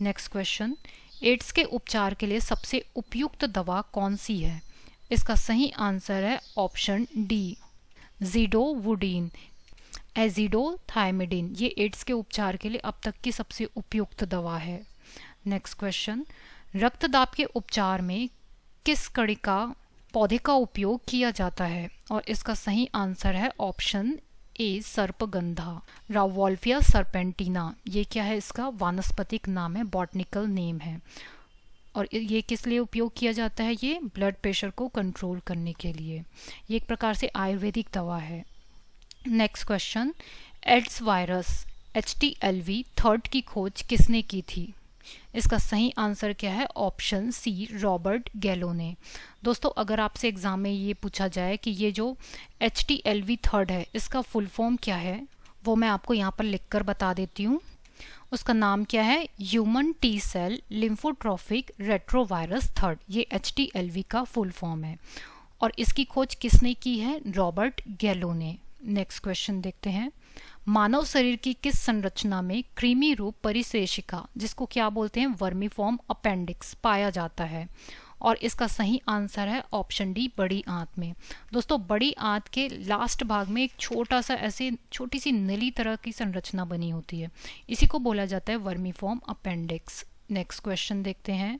नेक्स्ट क्वेश्चन, एड्स के उपचार के लिए सबसे उपयुक्त दवा कौन सी है? इसका सही आंसर है ऑप्शन डी, ज़िडोवुडीन, एजिडोथायमिडिन। ये एड्स के उपचार के लिए अब तक की सबसे उपयुक्त दवा है। नेक्स्ट क्वेश्चन, रक्तदाब के उपचार में किस कणिका पौधे का उपयोग किया जाता है? और इसका सही आंसर है ऑप्शन ए, सर्पगंधा, रावोल्फिया सर्पेंटिना। ये क्या है? इसका वानस्पतिक नाम है, बॉटनिकल नेम है। और ये किस लिए उपयोग किया जाता है? ये ब्लड प्रेशर को कंट्रोल करने के लिए। ये एक प्रकार से आयुर्वेदिक दवा है। Next question, AIDS virus HTLV 3 की खोज किसने की थी? इसका सही आंसर क्या है? ऑप्शन सी, रॉबर्ट गैलो ने। दोस्तों, अगर आपसे एग्जाम में ये पूछा जाए कि ये जो HTLV 3 है इसका फुल फॉर्म क्या है, वो मैं आपको यहाँ पर लिखकर बता देती हूँ। उसका नाम क्या है? Human T cell lymphotropic retrovirus 3। ये HTLV का फुल फॉर्म है और इसकी खोज किसने की है? रॉबर्ट गैलो ने। नेक्स्ट क्वेश्चन देखते हैं, मानव शरीर की किस संरचना में कृमि रूप परिशेषिका, जिसको क्या बोलते हैं? वर्मीफॉर्म अपेंडिक्स, पाया जाता है? और इसका सही आंसर है ऑप्शन डी, बड़ी आंत में। दोस्तों, बड़ी आंत के लास्ट भाग में एक छोटा सा ऐसे छोटी सी नली तरह की संरचना बनी होती है, इसी को बोला जाता है वर्मीफॉर्म अपेंडिक्स। नेक्स्ट क्वेश्चन देखते हैं,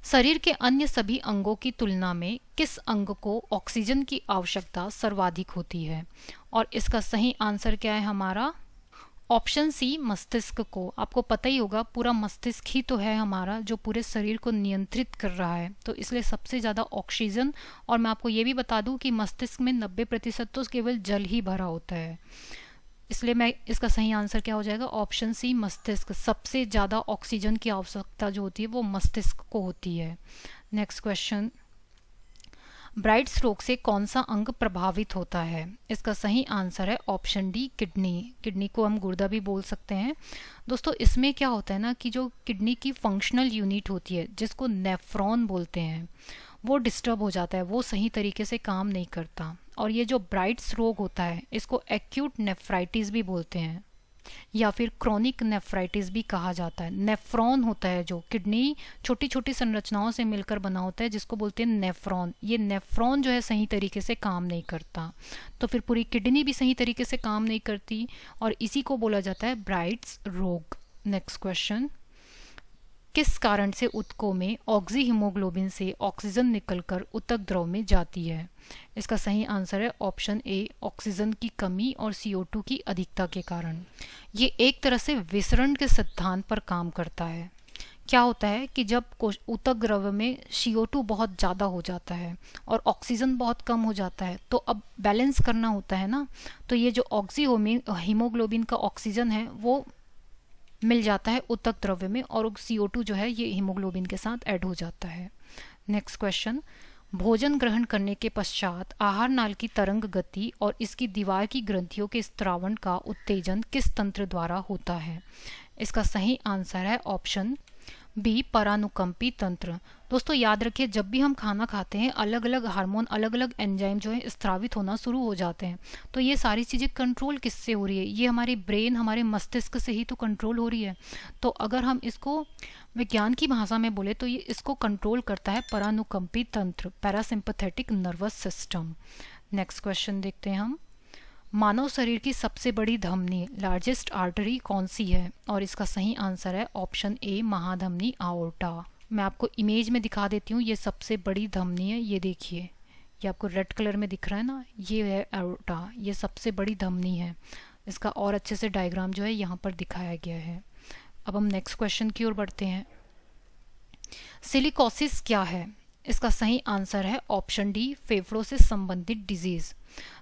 शरीर के अन्य सभी अंगों की तुलना में किस अंग को ऑक्सीजन की आवश्यकता सर्वाधिक होती है? और इसका सही आंसर क्या है हमारा? ऑप्शन सी, मस्तिष्क को। आपको पता ही होगा पूरा मस्तिष्क ही तो है हमारा जो पूरे शरीर को नियंत्रित कर रहा है, तो इसलिए सबसे ज़्यादा ऑक्सीजन। और मैं आपको ये भी बता दूं कि मस्तिष्क में 90% तो केवल जल ही भरा होता है। इसलिए मैं इसका सही आंसर क्या हो जाएगा, ऑप्शन सी मस्तिष्क। सबसे ज़्यादा ऑक्सीजन की आवश्यकता जो होती है वो मस्तिष्क को होती है। नेक्स्ट क्वेश्चन, ब्राइट्स रोग से कौन सा अंग प्रभावित होता है? इसका सही आंसर है ऑप्शन डी किडनी। किडनी को हम गुर्दा भी बोल सकते हैं। दोस्तों इसमें क्या होता है ना कि जो किडनी की फंक्शनल यूनिट होती है जिसको नेफ्रॉन बोलते हैं वो डिस्टर्ब हो जाता है, वो सही तरीके से काम नहीं करता। और ये जो ब्राइट्स रोग होता है इसको एक्यूट नेफ्राइटिस भी बोलते हैं या फिर क्रोनिक नेफ्राइटिस भी कहा जाता है। नेफ्रॉन होता है जो किडनी छोटी छोटी संरचनाओं से मिलकर बना होता है जिसको बोलते हैं नेफ्रॉन। ये नेफ्रॉन जो है सही तरीके से काम नहीं करता, तो फिर पूरी किडनी भी सही तरीके से काम नहीं करती और इसी को बोला जाता है ब्राइट्स रोग। नेक्स्ट क्वेश्चन, किस कारण से ऊतकों में ऑक्सी हीमोग्लोबिन से ऑक्सीजन निकलकर ऊतक द्रव में जाती है? इसका सही आंसर है ऑप्शन ए, ऑक्सीजन की कमी और CO2 की अधिकता के कारण। ये एक तरह से विसरण के सिद्धांत पर काम करता है। क्या होता है कि जब ऊतक द्रव में CO2 बहुत ज़्यादा हो जाता है और ऑक्सीजन बहुत कम हो जाता है, तो अब बैलेंस करना होता है ना, तो ये जो ऑक्सी हीमोग्लोबिन का ऑक्सीजन है वो मिल जाता है ऊतक द्रव्य में और CO2 जो है ये हीमोग्लोबिन के साथ ऐड हो जाता है। नेक्स्ट क्वेश्चन, भोजन ग्रहण करने के पश्चात आहार नाल की तरंग गति और इसकी दीवार की ग्रंथियों के स्त्रावण का उत्तेजन किस तंत्र द्वारा होता है? इसका सही आंसर है ऑप्शन बी, परानुकंपी तंत्र। दोस्तों याद रखिए, जब भी हम खाना खाते हैं अलग अलग हार्मोन, अलग अलग एंजाइम जो है स्त्रावित होना शुरू हो जाते हैं। तो ये सारी चीज़ें कंट्रोल किससे हो रही है? ये हमारे ब्रेन, हमारे मस्तिष्क से ही तो कंट्रोल हो रही है। तो अगर हम इसको विज्ञान की भाषा में बोले तो ये इसको कंट्रोल करता है परानुकंपी तंत्र, parasympathetic nervous system. Next question देखते हैं हम, मानव शरीर की सबसे बड़ी धमनी, लार्जेस्ट आर्टरी कौन सी है? और इसका सही आंसर है ऑप्शन ए, महाधमनी आओर्टा। मैं आपको इमेज में दिखा देती हूँ, ये सबसे बड़ी धमनी है, ये देखिए, ये आपको रेड कलर में दिख रहा है ना, ये है आओर्टा, ये सबसे बड़ी धमनी है। इसका और अच्छे से डायग्राम जो है यहाँ पर दिखाया गया है। अब हम नेक्स्ट क्वेश्चन की ओर बढ़ते हैं। सिलिकोसिस क्या है? इसका सही आंसर है ऑप्शन डी, फेफड़ों से संबंधित डिजीज।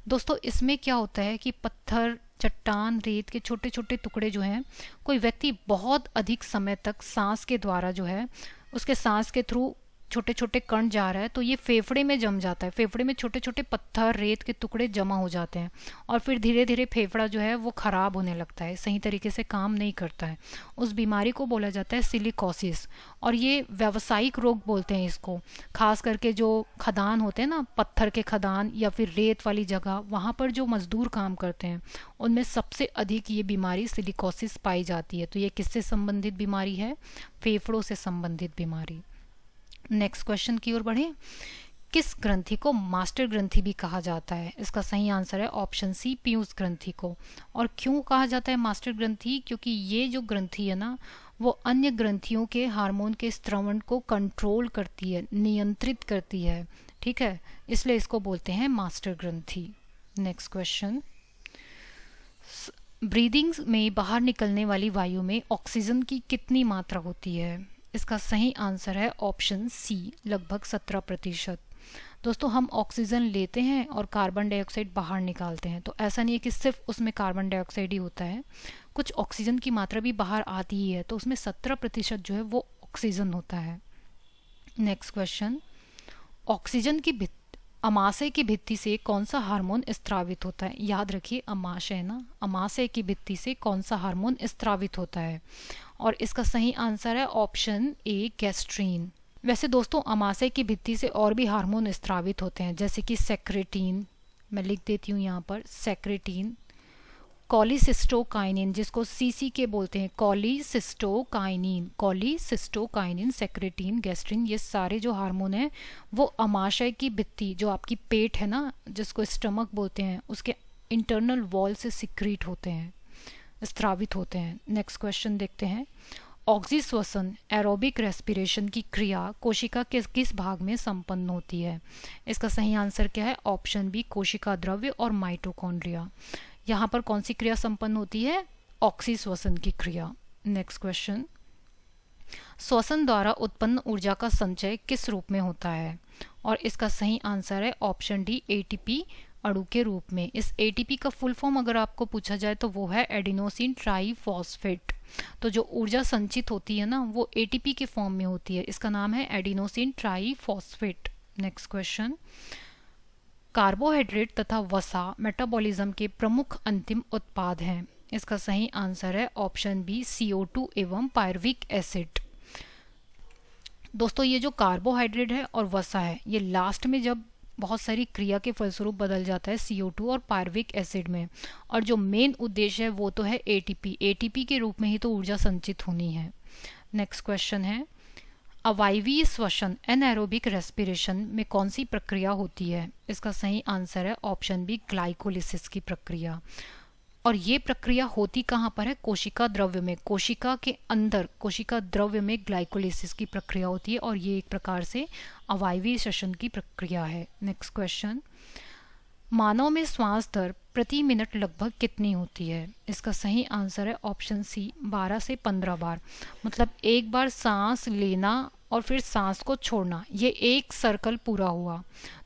दोस्तों इसमें क्या होता है कि पत्थर, चट्टान, रेत के छोटे छोटे टुकड़े जो हैं, कोई व्यक्ति बहुत अधिक समय तक सांस के द्वारा जो है उसके सांस के थ्रू छोटे छोटे कण जा रहा है तो ये फेफड़े में जम जाता है। फेफड़े में छोटे छोटे पत्थर, रेत के टुकड़े जमा हो जाते हैं और फिर धीरे धीरे फेफड़ा जो है वो खराब होने लगता है, सही तरीके से काम नहीं करता है। उस बीमारी को बोला जाता है सिलिकोसिस और ये व्यावसायिक रोग बोलते हैं इसको। खास करके जो खदान होते हैं ना, पत्थर के खदान या फिर रेत वाली जगह, वहाँ पर जो मजदूर काम करते हैं उनमें सबसे अधिक ये बीमारी सिलिकोसिस पाई जाती है। तो ये किससे संबंधित बीमारी है? फेफड़ों से संबंधित बीमारी। नेक्स्ट क्वेश्चन की ओर बढ़े, किस ग्रंथि को मास्टर ग्रंथि भी कहा जाता है? इसका सही आंसर है ऑप्शन सी, पीयूष ग्रंथि को। और क्यों कहा जाता है मास्टर ग्रंथि? क्योंकि ये जो ग्रंथि है ना वो अन्य ग्रंथियों के हार्मोन के स्त्रवण को कंट्रोल करती है, नियंत्रित करती है, ठीक है, इसलिए इसको बोलते हैं मास्टर ग्रंथि। नेक्स्ट क्वेश्चन, ब्रीदिंग में बाहर निकलने वाली वायु में ऑक्सीजन की कितनी मात्रा होती है? इसका सही आंसर है ऑप्शन सी, लगभग 17%। दोस्तों हम ऑक्सीजन लेते हैं और कार्बन डाइऑक्साइड बाहर निकालते हैं, तो ऐसा नहीं है कि सिर्फ उसमें कार्बन डाइऑक्साइड ही होता है, कुछ ऑक्सीजन की मात्रा भी बाहर आती ही है, तो उसमें 17% जो है वो ऑक्सीजन होता है। नेक्स्ट क्वेश्चन, ऑक्सीजन की अमाशय की भित्ति से कौन सा हार्मोन स्त्रावित होता है? याद रखिए अमाशय ना, अमाशय की भित्ति से कौन सा हार्मोन स्त्रावित होता है? और इसका सही आंसर है ऑप्शन ए, गैस्ट्रीन। वैसे दोस्तों अमाशय की भित्ति से और भी हार्मोन स्त्रावित होते हैं जैसे कि सेक्रेटिन, मैं लिख देती हूँ यहाँ पर, सेक्रेटिन, कॉलीसिस्टोकाइनिन जिसको CCK बोलते हैं, कॉलीसिस्टोकाइनिन, सेक्रेटिन, गैस्ट्रिन, ये सारे जो हार्मोन हैं वो अमाशय की भित्ति, जो आपकी पेट है ना जिसको स्टमक बोलते हैं, उसके इंटरनल वॉल से सिक्रीट होते हैं, स्त्रावित होते हैं। नेक्स्ट क्वेश्चन देखते हैं, ऑक्सीश्वसन एरोबिक रेस्पिरेशन की क्रिया कोशिका के किस भाग में संपन्न होती है? इसका सही आंसर क्या है? ऑप्शन बी, कोशिका द्रव्य और माइटोकॉन्ड्रिया। यहाँ पर कौन सी क्रिया संपन्न होती है? ऑक्सीश्वसन की क्रिया। नेक्स्ट क्वेश्चन, श्वसन द्वारा उत्पन्न ऊर्जा का संचय किस रूप में होता है? और इसका सही आंसर है ऑप्शन डी, ATP अणु के रूप में। इस एटीपी का फुल फॉर्म अगर आपको पूछा जाए तो वो है एडिनोसिन ट्राईफॉस्फेट। तो जो ऊर्जा संचित होती है ना वो एटीपी के फॉर्म में होती है, इसका नाम है adenosine triphosphate. Next question, carbohydrate तथा वसा मेटाबॉलिज्म के प्रमुख अंतिम उत्पाद हैं। इसका सही आंसर है ऑप्शन बी CO2 एवं पायरुविक एसिड। दोस्तों ये जो कार्बोहाइड्रेट है और वसा है ये लास्ट में जब बहुत सारी क्रिया के फलस्वरूप बदल जाता है CO2 और पायरुविक एसिड में, और जो मेन उद्देश्य है वो तो है एटीपी के रूप में ही तो ऊर्जा संचित होनी है। नेक्स्ट क्वेश्चन है, अवायवीय श्वसन एनारोबिक रेस्पिरेशन में कौन सी प्रक्रिया होती है? इसका सही आंसर है ऑप्शन बी ग्लाइकोलिसिस की प्रक्रिया। और ये प्रक्रिया होती कहाँ पर है? कोशिका द्रव्य में। कोशिका के अंदर कोशिका द्रव्य में ग्लाइकोलिसिस की प्रक्रिया होती है और ये एक प्रकार से अवायवीय श्वसन की प्रक्रिया है। नेक्स्ट क्वेश्चन, मानव में श्वास दर प्रति मिनट लगभग कितनी होती है? इसका सही आंसर है ऑप्शन सी 12 से 15 बार। मतलब एक बार सांस लेना और फिर सांस को छोड़ना, ये एक सर्कल पूरा हुआ।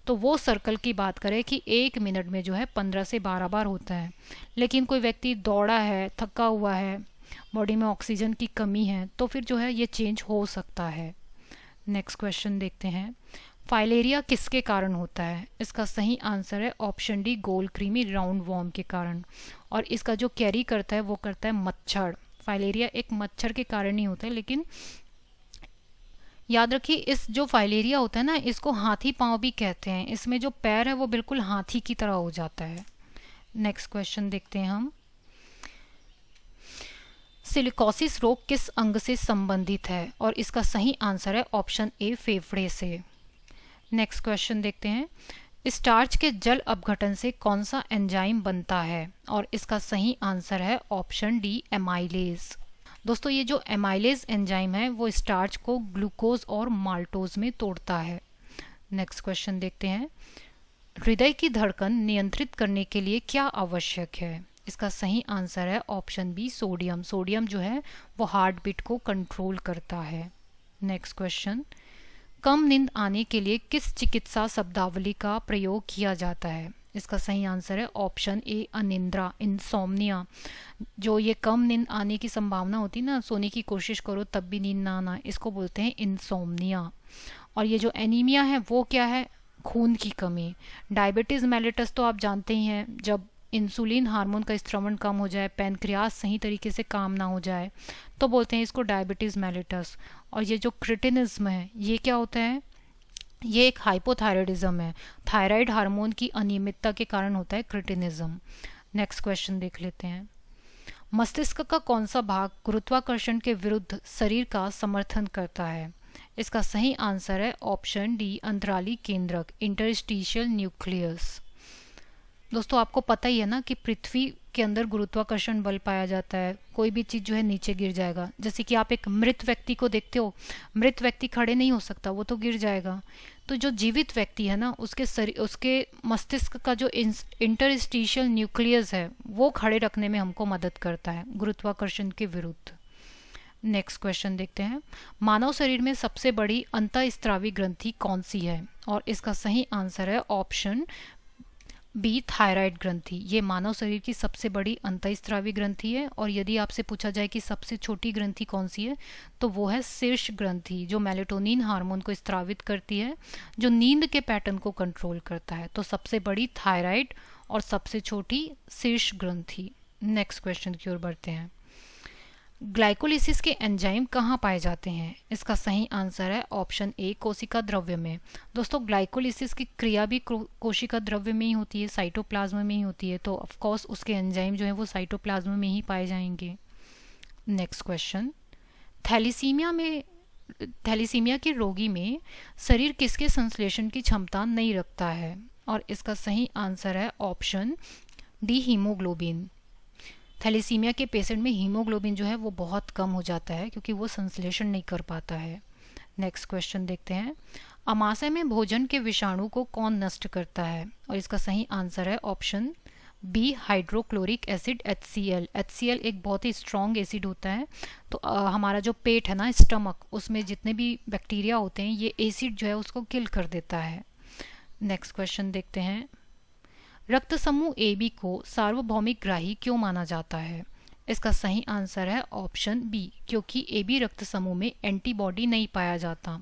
तो वो सर्कल की बात करें कि एक मिनट में जो है 15 से 12 बार होता है। लेकिन कोई व्यक्ति दौड़ा है, थका हुआ है, बॉडी में ऑक्सीजन की कमी है, तो फिर जो है ये चेंज हो सकता है। नेक्स्ट क्वेश्चन देखते हैं, फाइलेरिया किसके कारण होता है? इसका सही आंसर है ऑप्शन डी गोल क्रीमी राउंड वॉर्म के कारण। और इसका जो कैरी करता है वो करता है मच्छर। फाइलेरिया एक मच्छर के कारण ही होता है, लेकिन याद रखिए इस जो फाइलेरिया होता है ना इसको हाथी पांव भी कहते हैं। इसमें जो पैर है वो बिल्कुल हाथी की तरह हो जाता है। नेक्स्ट क्वेश्चन देखते हैं हम, सिलिकोसिस रोग किस अंग से संबंधित है? और इसका सही आंसर है ऑप्शन ए फेफड़े से। नेक्स्ट क्वेश्चन देखते हैं, स्टार्च के जल अपघटन से कौन सा एंजाइम बनता है? और इसका सही आंसर है ऑप्शन डी एमाइलेज। दोस्तों ये जो एमाइलेज एंजाइम है वो स्टार्च को ग्लूकोज और माल्टोज में तोड़ता है। नेक्स्ट क्वेश्चन देखते हैं, हृदय की धड़कन नियंत्रित करने के लिए क्या आवश्यक है? इसका सही आंसर है ऑप्शन बी सोडियम। सोडियम जो है वो हार्ट बीट को कंट्रोल करता है। नेक्स्ट क्वेश्चन, कम नींद आने के लिए किस चिकित्सा शब्दावली का प्रयोग किया जाता है? इसका सही आंसर है ऑप्शन ए अनिद्रा, इंसोम्निया। जो ये कम नींद आने की संभावना होती है ना, सोने की कोशिश करो तब भी नींद ना आना, इसको बोलते हैं इंसोम्निया। और ये जो एनीमिया है वो क्या है? खून की कमी। डायबिटीज मेलिटस तो आप जानते ही हैं, जब इंसुलिन हार्मोन का स्त्रवण कम हो जाए, पैनक्रियास सही तरीके से काम ना हो जाए, तो बोलते हैं इसको डायबिटीज मेलिटस। और ये जो क्रिटिनिज्म है ये क्या होता है? ये एक हाइपोथायरॉयडिज्म है। थायराइड हार्मोन की अनियमितता के कारण होता है क्रिटिनिज्म। नेक्स्ट क्वेश्चन देख लेते हैं, मस्तिष्क का कौन सा भाग गुरुत्वाकर्षण के विरुद्ध शरीर का समर्थन करता है? इसका सही आंसर है ऑप्शन डी अंतराली केंद्रक, इंटरस्टिशियल न्यूक्लियस। दोस्तों आपको पता ही है ना कि पृथ्वी के अंदर गुरुत्वाकर्षण बल पाया जाता है, कोई भी चीज जो है नीचे गिर जाएगा। जैसे कि आप एक मृत व्यक्ति को देखते हो, मृत व्यक्ति खड़े नहीं हो सकता, वो तो गिर जाएगा। तो जो जीवित व्यक्ति है ना उसके मस्तिष्क का जो इंटरस्टिशियल न्यूक्लियस है वो खड़े रखने में हमको मदद करता है गुरुत्वाकर्षण के विरुद्ध। नेक्स्ट क्वेश्चन देखते हैं, मानव शरीर में सबसे बड़ी अंतःस्रावी ग्रंथि कौन सी है? और इसका सही आंसर है ऑप्शन बी थायराइड ग्रंथि। ये मानव शरीर की सबसे बड़ी अंतःस्रावी ग्रंथि है। और यदि आपसे पूछा जाए कि सबसे छोटी ग्रंथि कौन सी है तो वो है शीर्ष ग्रंथि, जो मेलेटोनिन हार्मोन को स्त्रावित करती है, जो नींद के पैटर्न को कंट्रोल करता है। तो सबसे बड़ी थायराइड और सबसे छोटी शीर्ष ग्रंथि। नेक्स्ट क्वेश्चन की ओर बढ़ते हैं, ग्लाइकोलिसिस के एंजाइम कहाँ पाए जाते हैं? इसका सही आंसर है ऑप्शन ए कोशिका द्रव्य में। दोस्तों ग्लाइकोलिसिस की क्रिया भी कोशिका द्रव्य में ही होती है, साइटोप्लाज्म में ही होती है, तो ऑफ कोर्स उसके एंजाइम जो है वो साइटोप्लाज्म में ही पाए जाएंगे। नेक्स्ट क्वेश्चन, थैलीसीमिया के रोगी में शरीर किसके संश्लेषण की क्षमता नहीं रखता है? और इसका सही आंसर है ऑप्शन डी हीमोग्लोबिन। थैलीसीमिया के पेशेंट में हीमोग्लोबिन जो है वो बहुत कम हो जाता है क्योंकि वो संश्लेषण नहीं कर पाता है। नेक्स्ट क्वेश्चन देखते हैं, अमाशय में भोजन के विषाणु को कौन नष्ट करता है? और इसका सही आंसर है option B hydrochloric acid HCl। HCl एक बहुत ही स्ट्रॉन्ग एसिड होता है। तो हमारा जो पेट है ना, स्टमक, उसमें जितने भी बैक्टीरिया होते हैं ये एसिड जो है उसको किल कर देता है। नेक्स्ट क्वेश्चन देखते हैं, रक्त समूह ए बी को सार्वभौमिक ग्राही क्यों माना जाता है? इसका सही आंसर है ऑप्शन बी, क्योंकि ए बी रक्त समूह में एंटीबॉडी नहीं पाया जाता।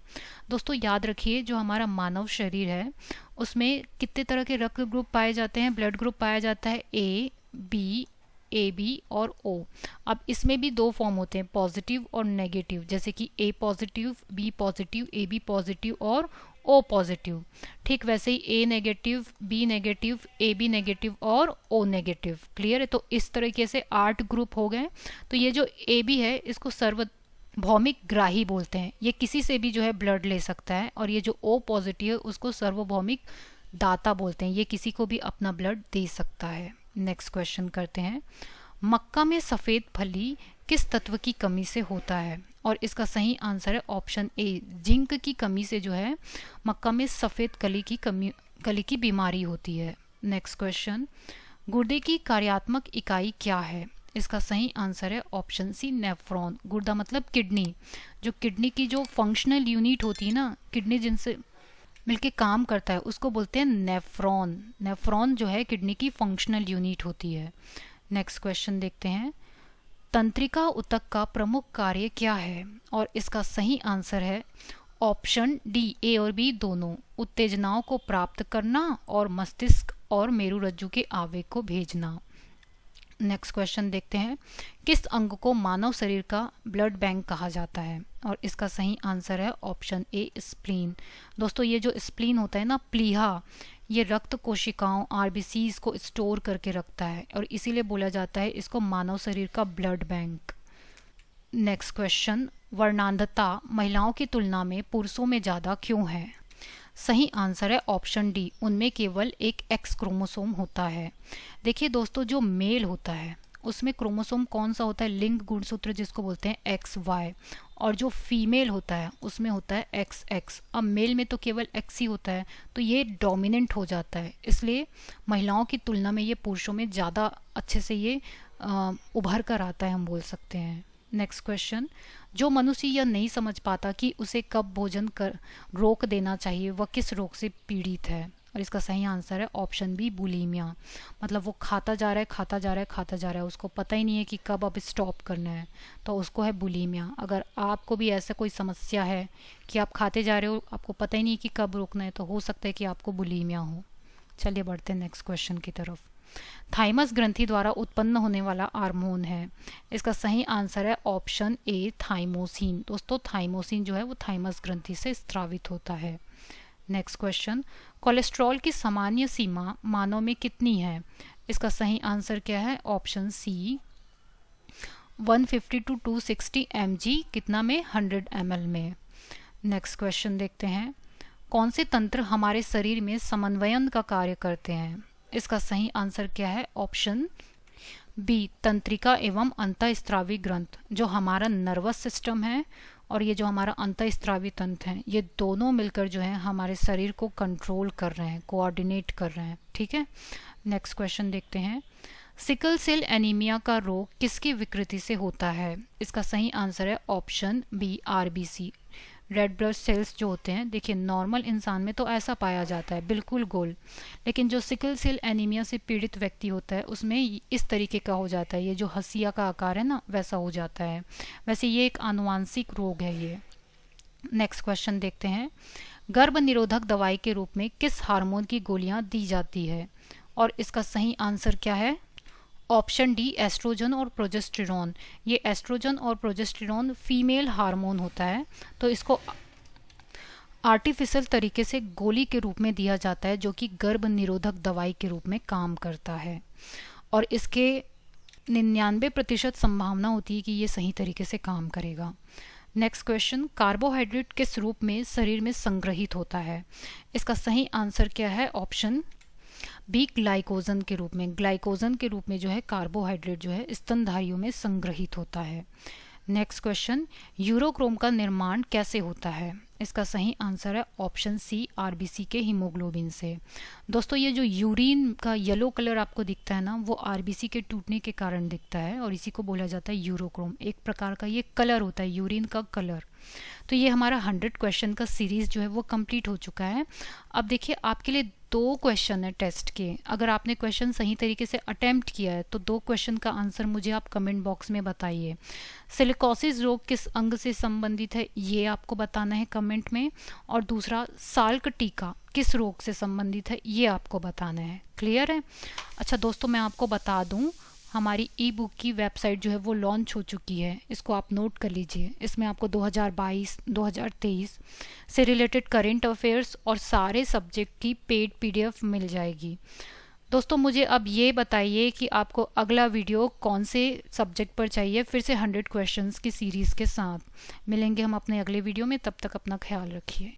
दोस्तों याद रखिए, जो हमारा मानव शरीर है उसमें कितने तरह के रक्त ग्रुप पाए जाते हैं, ब्लड ग्रुप पाया जाता है ए बी और ओ। अब इसमें भी दो फॉर्म होते हैं, पॉजिटिव और नेगेटिव, जैसे कि A positive, B positive, A B positive और ओ पॉजिटिव। ठीक वैसे ही A negative, B negative, A B negative और ओ नेगेटिव। क्लियर है? तो इस तरीके से 8 ग्रुप हो गए। तो ये जो ए बी है इसको सार्वभौमिक ग्राही बोलते हैं, ये किसी से भी जो है ब्लड ले सकता है। और ये जो ओ पॉजिटिव है उसको सार्वभौमिक दाता बोलते हैं, ये किसी को भी अपना ब्लड दे सकता है। नेक्स्ट क्वेश्चन करते हैं। मक्का में सफ़ेद फली किस तत्व की कमी से होता है? और इसका सही आंसर है ऑप्शन ए, जिंक की कमी से जो है मक्का में सफ़ेद कली की बीमारी होती है। नेक्स्ट क्वेश्चन, गुर्दे की कार्यात्मक इकाई क्या है? इसका सही आंसर है ऑप्शन सी, नेफ्रॉन। गुर्दा मतलब किडनी, जो किडनी की जो फंक्शनल यूनिट होती है ना, किडनी जिनसे मिलके काम करता है उसको बोलते हैं नेफ्रॉन। नेफ्रॉन जो है किडनी की फंक्शनल यूनिट होती है। नेक्स्ट क्वेश्चन देखते हैं। तंत्रिका ऊतक का प्रमुख कार्य क्या है? और इसका सही आंसर है ऑप्शन डी, ए और बी दोनों, उत्तेजनाओं को प्राप्त करना और मस्तिष्क और मेरुरज्जु के आवेग को भेजना। नेक्स्ट क्वेश्चन देखते हैं। किस अंग को मानव शरीर का ब्लड बैंक कहा जाता है? और इसका सही आंसर है ऑप्शन ए, स्प्लीन। दोस्तों ये जो स्प्लीन होता है ना, प्लीहा, ये रक्त कोशिकाओं आरबीसीज को स्टोर करके रखता है और इसीलिए बोला जाता है इसको मानव शरीर का ब्लड बैंक। नेक्स्ट क्वेश्चन, वर्णांधता महिलाओं की तुलना में पुरुषों में ज़्यादा क्यों है? सही आंसर है ऑप्शन डी, उनमें केवल एक एक्स क्रोमोसोम होता है। देखिए दोस्तों, जो मेल होता है उसमें क्रोमोसोम कौन सा होता है? लिंग गुणसूत्र जिसको बोलते हैं एक्स वाई, और जो फीमेल होता है उसमें होता है एक्स एक्स। अब मेल में तो केवल एक्स ही होता है, तो ये डोमिनेंट हो जाता है, इसलिए महिलाओं की तुलना में ये पुरुषों में ज़्यादा अच्छे से ये उभर कर आता है, हम बोल सकते हैं। नेक्स्ट क्वेश्चन, जो मनुष्य यह नहीं समझ पाता कि उसे कब भोजन कर रोक देना चाहिए, वह किस रोग से पीड़ित है? और इसका सही आंसर है ऑप्शन बी, बुलीमिया। मतलब वो खाता जा रहा है, खाता जा रहा है, खाता जा रहा है, उसको पता ही नहीं है कि कब अब स्टॉप करना है, तो उसको है बुलीमिया। अगर आपको भी ऐसा कोई समस्या है कि आप खाते जा रहे हो, आपको पता ही नहीं कि कब रोकना है, तो हो सकता है कि आपको बुलीमिया हो। चलिए बढ़ते हैं नेक्स्ट क्वेश्चन की तरफ। थाइमस ग्रंथि द्वारा उत्पन्न होने वाला हार्मोन है? इसका सही आंसर है ऑप्शन ए, थाइमोसिन। दोस्तों थाइमोसिन जो है वो थाइमस ग्रंथि से स्रावित होता है। नेक्स्ट क्वेश्चन, कोलेस्ट्रॉल की सामान्य सीमा मानव में कितनी है? इसका सही आंसर क्या है? ऑप्शन सी, 150 टू 260 mg, कितना में? 100 ml में। नेक्स्ट क्वेश्चन देखते हैं। कौन से तंत्र हमारे शरीर में समन्वयन का कार्य करते हैं? इसका सही आंसर क्या है? ऑप्शन बी, तंत्रिका एवं अंतःस्रावी ग्रंथ। जो हमारा नर्वस सिस्टम है और ये जो हमारा अंतःस्रावी तंत्र है, ये दोनों मिलकर जो है हमारे शरीर को कंट्रोल कर रहे हैं, कोऑर्डिनेट कर रहे हैं। ठीक है, नेक्स्ट क्वेश्चन देखते हैं। सिकल सेल एनीमिया का रोग किसकी विकृति से होता है? इसका सही आंसर है option B, RBC, red blood cells जो होते हैं। देखिए नॉर्मल इंसान में तो ऐसा पाया जाता है, बिल्कुल गोल, लेकिन जो सिकल सेल एनीमिया से पीड़ित व्यक्ति होता है उसमें इस तरीके का हो जाता है, ये जो हसिया का आकार है ना वैसा हो जाता है। वैसे ये एक आनुवांशिक रोग है ये। नेक्स्ट क्वेश्चन देखते हैं। गर्भ निरोधक दवाई के रूप में किस हार्मोन की गोलियां दी जाती है? और इसका सही आंसर क्या है? ऑप्शन डी, एस्ट्रोजन और प्रोजेस्टेरॉन। ये एस्ट्रोजन और प्रोजेस्टेरॉन फीमेल हार्मोन होता है, तो इसको आर्टिफिशियल तरीके से गोली के रूप में दिया जाता है, जो कि गर्भ निरोधक दवाई के रूप में काम करता है। और इसके 99% संभावना होती है कि ये सही तरीके से काम करेगा। नेक्स्ट क्वेश्चन, कार्बोहाइड्रेट किस रूप में शरीर में संग्रहित होता है? इसका सही आंसर क्या है? ऑप्शन बी, ग्लाइकोजन के रूप में। ग्लाइकोजन के रूप में जो है कार्बोहाइड्रेट जो है स्तनधारियों में संग्रहित होता है। नेक्स्ट क्वेश्चन, यूरोक्रोम का निर्माण कैसे होता है? इसका सही आंसर है ऑप्शन सी, आरबीसी के हीमोग्लोबिन से। दोस्तों ये जो यूरिन का येलो कलर आपको दिखता है ना, वो आरबीसी के टूटने के कारण दिखता है और इसी को बोला जाता है यूरोक्रोम। एक प्रकार का ये कलर होता है, यूरिन का कलर। तो ये हमारा 100 क्वेश्चन का सीरीज जो है वो कंप्लीट हो चुका है। अब देखिए आपके लिए 2 क्वेश्चन है टेस्ट के। अगर आपने क्वेश्चन सही तरीके से अटेम्प्ट किया है तो 2 क्वेश्चन का आंसर मुझे आप कमेंट बॉक्स में बताइए। सिलिकोसिस रोग किस अंग से संबंधित है ये आपको बताना है कमेंट में, और दूसरा साल्क टीका किस रोग से संबंधित है ये आपको बताना है। क्लियर है? अच्छा दोस्तों, मैं आपको बता दूं, हमारी ई बुक की वेबसाइट जो है वो लॉन्च हो चुकी है, इसको आप नोट कर लीजिए। इसमें आपको 2022 2023 से रिलेटेड करेंट अफेयर्स और सारे सब्जेक्ट की पेड पीडीएफ मिल जाएगी। दोस्तों मुझे अब ये बताइए कि आपको अगला वीडियो कौन से सब्जेक्ट पर चाहिए, फिर से 100 क्वेश्चंस की सीरीज़ के साथ। मिलेंगे हम अपने अगले वीडियो में, तब तक अपना ख्याल रखिए।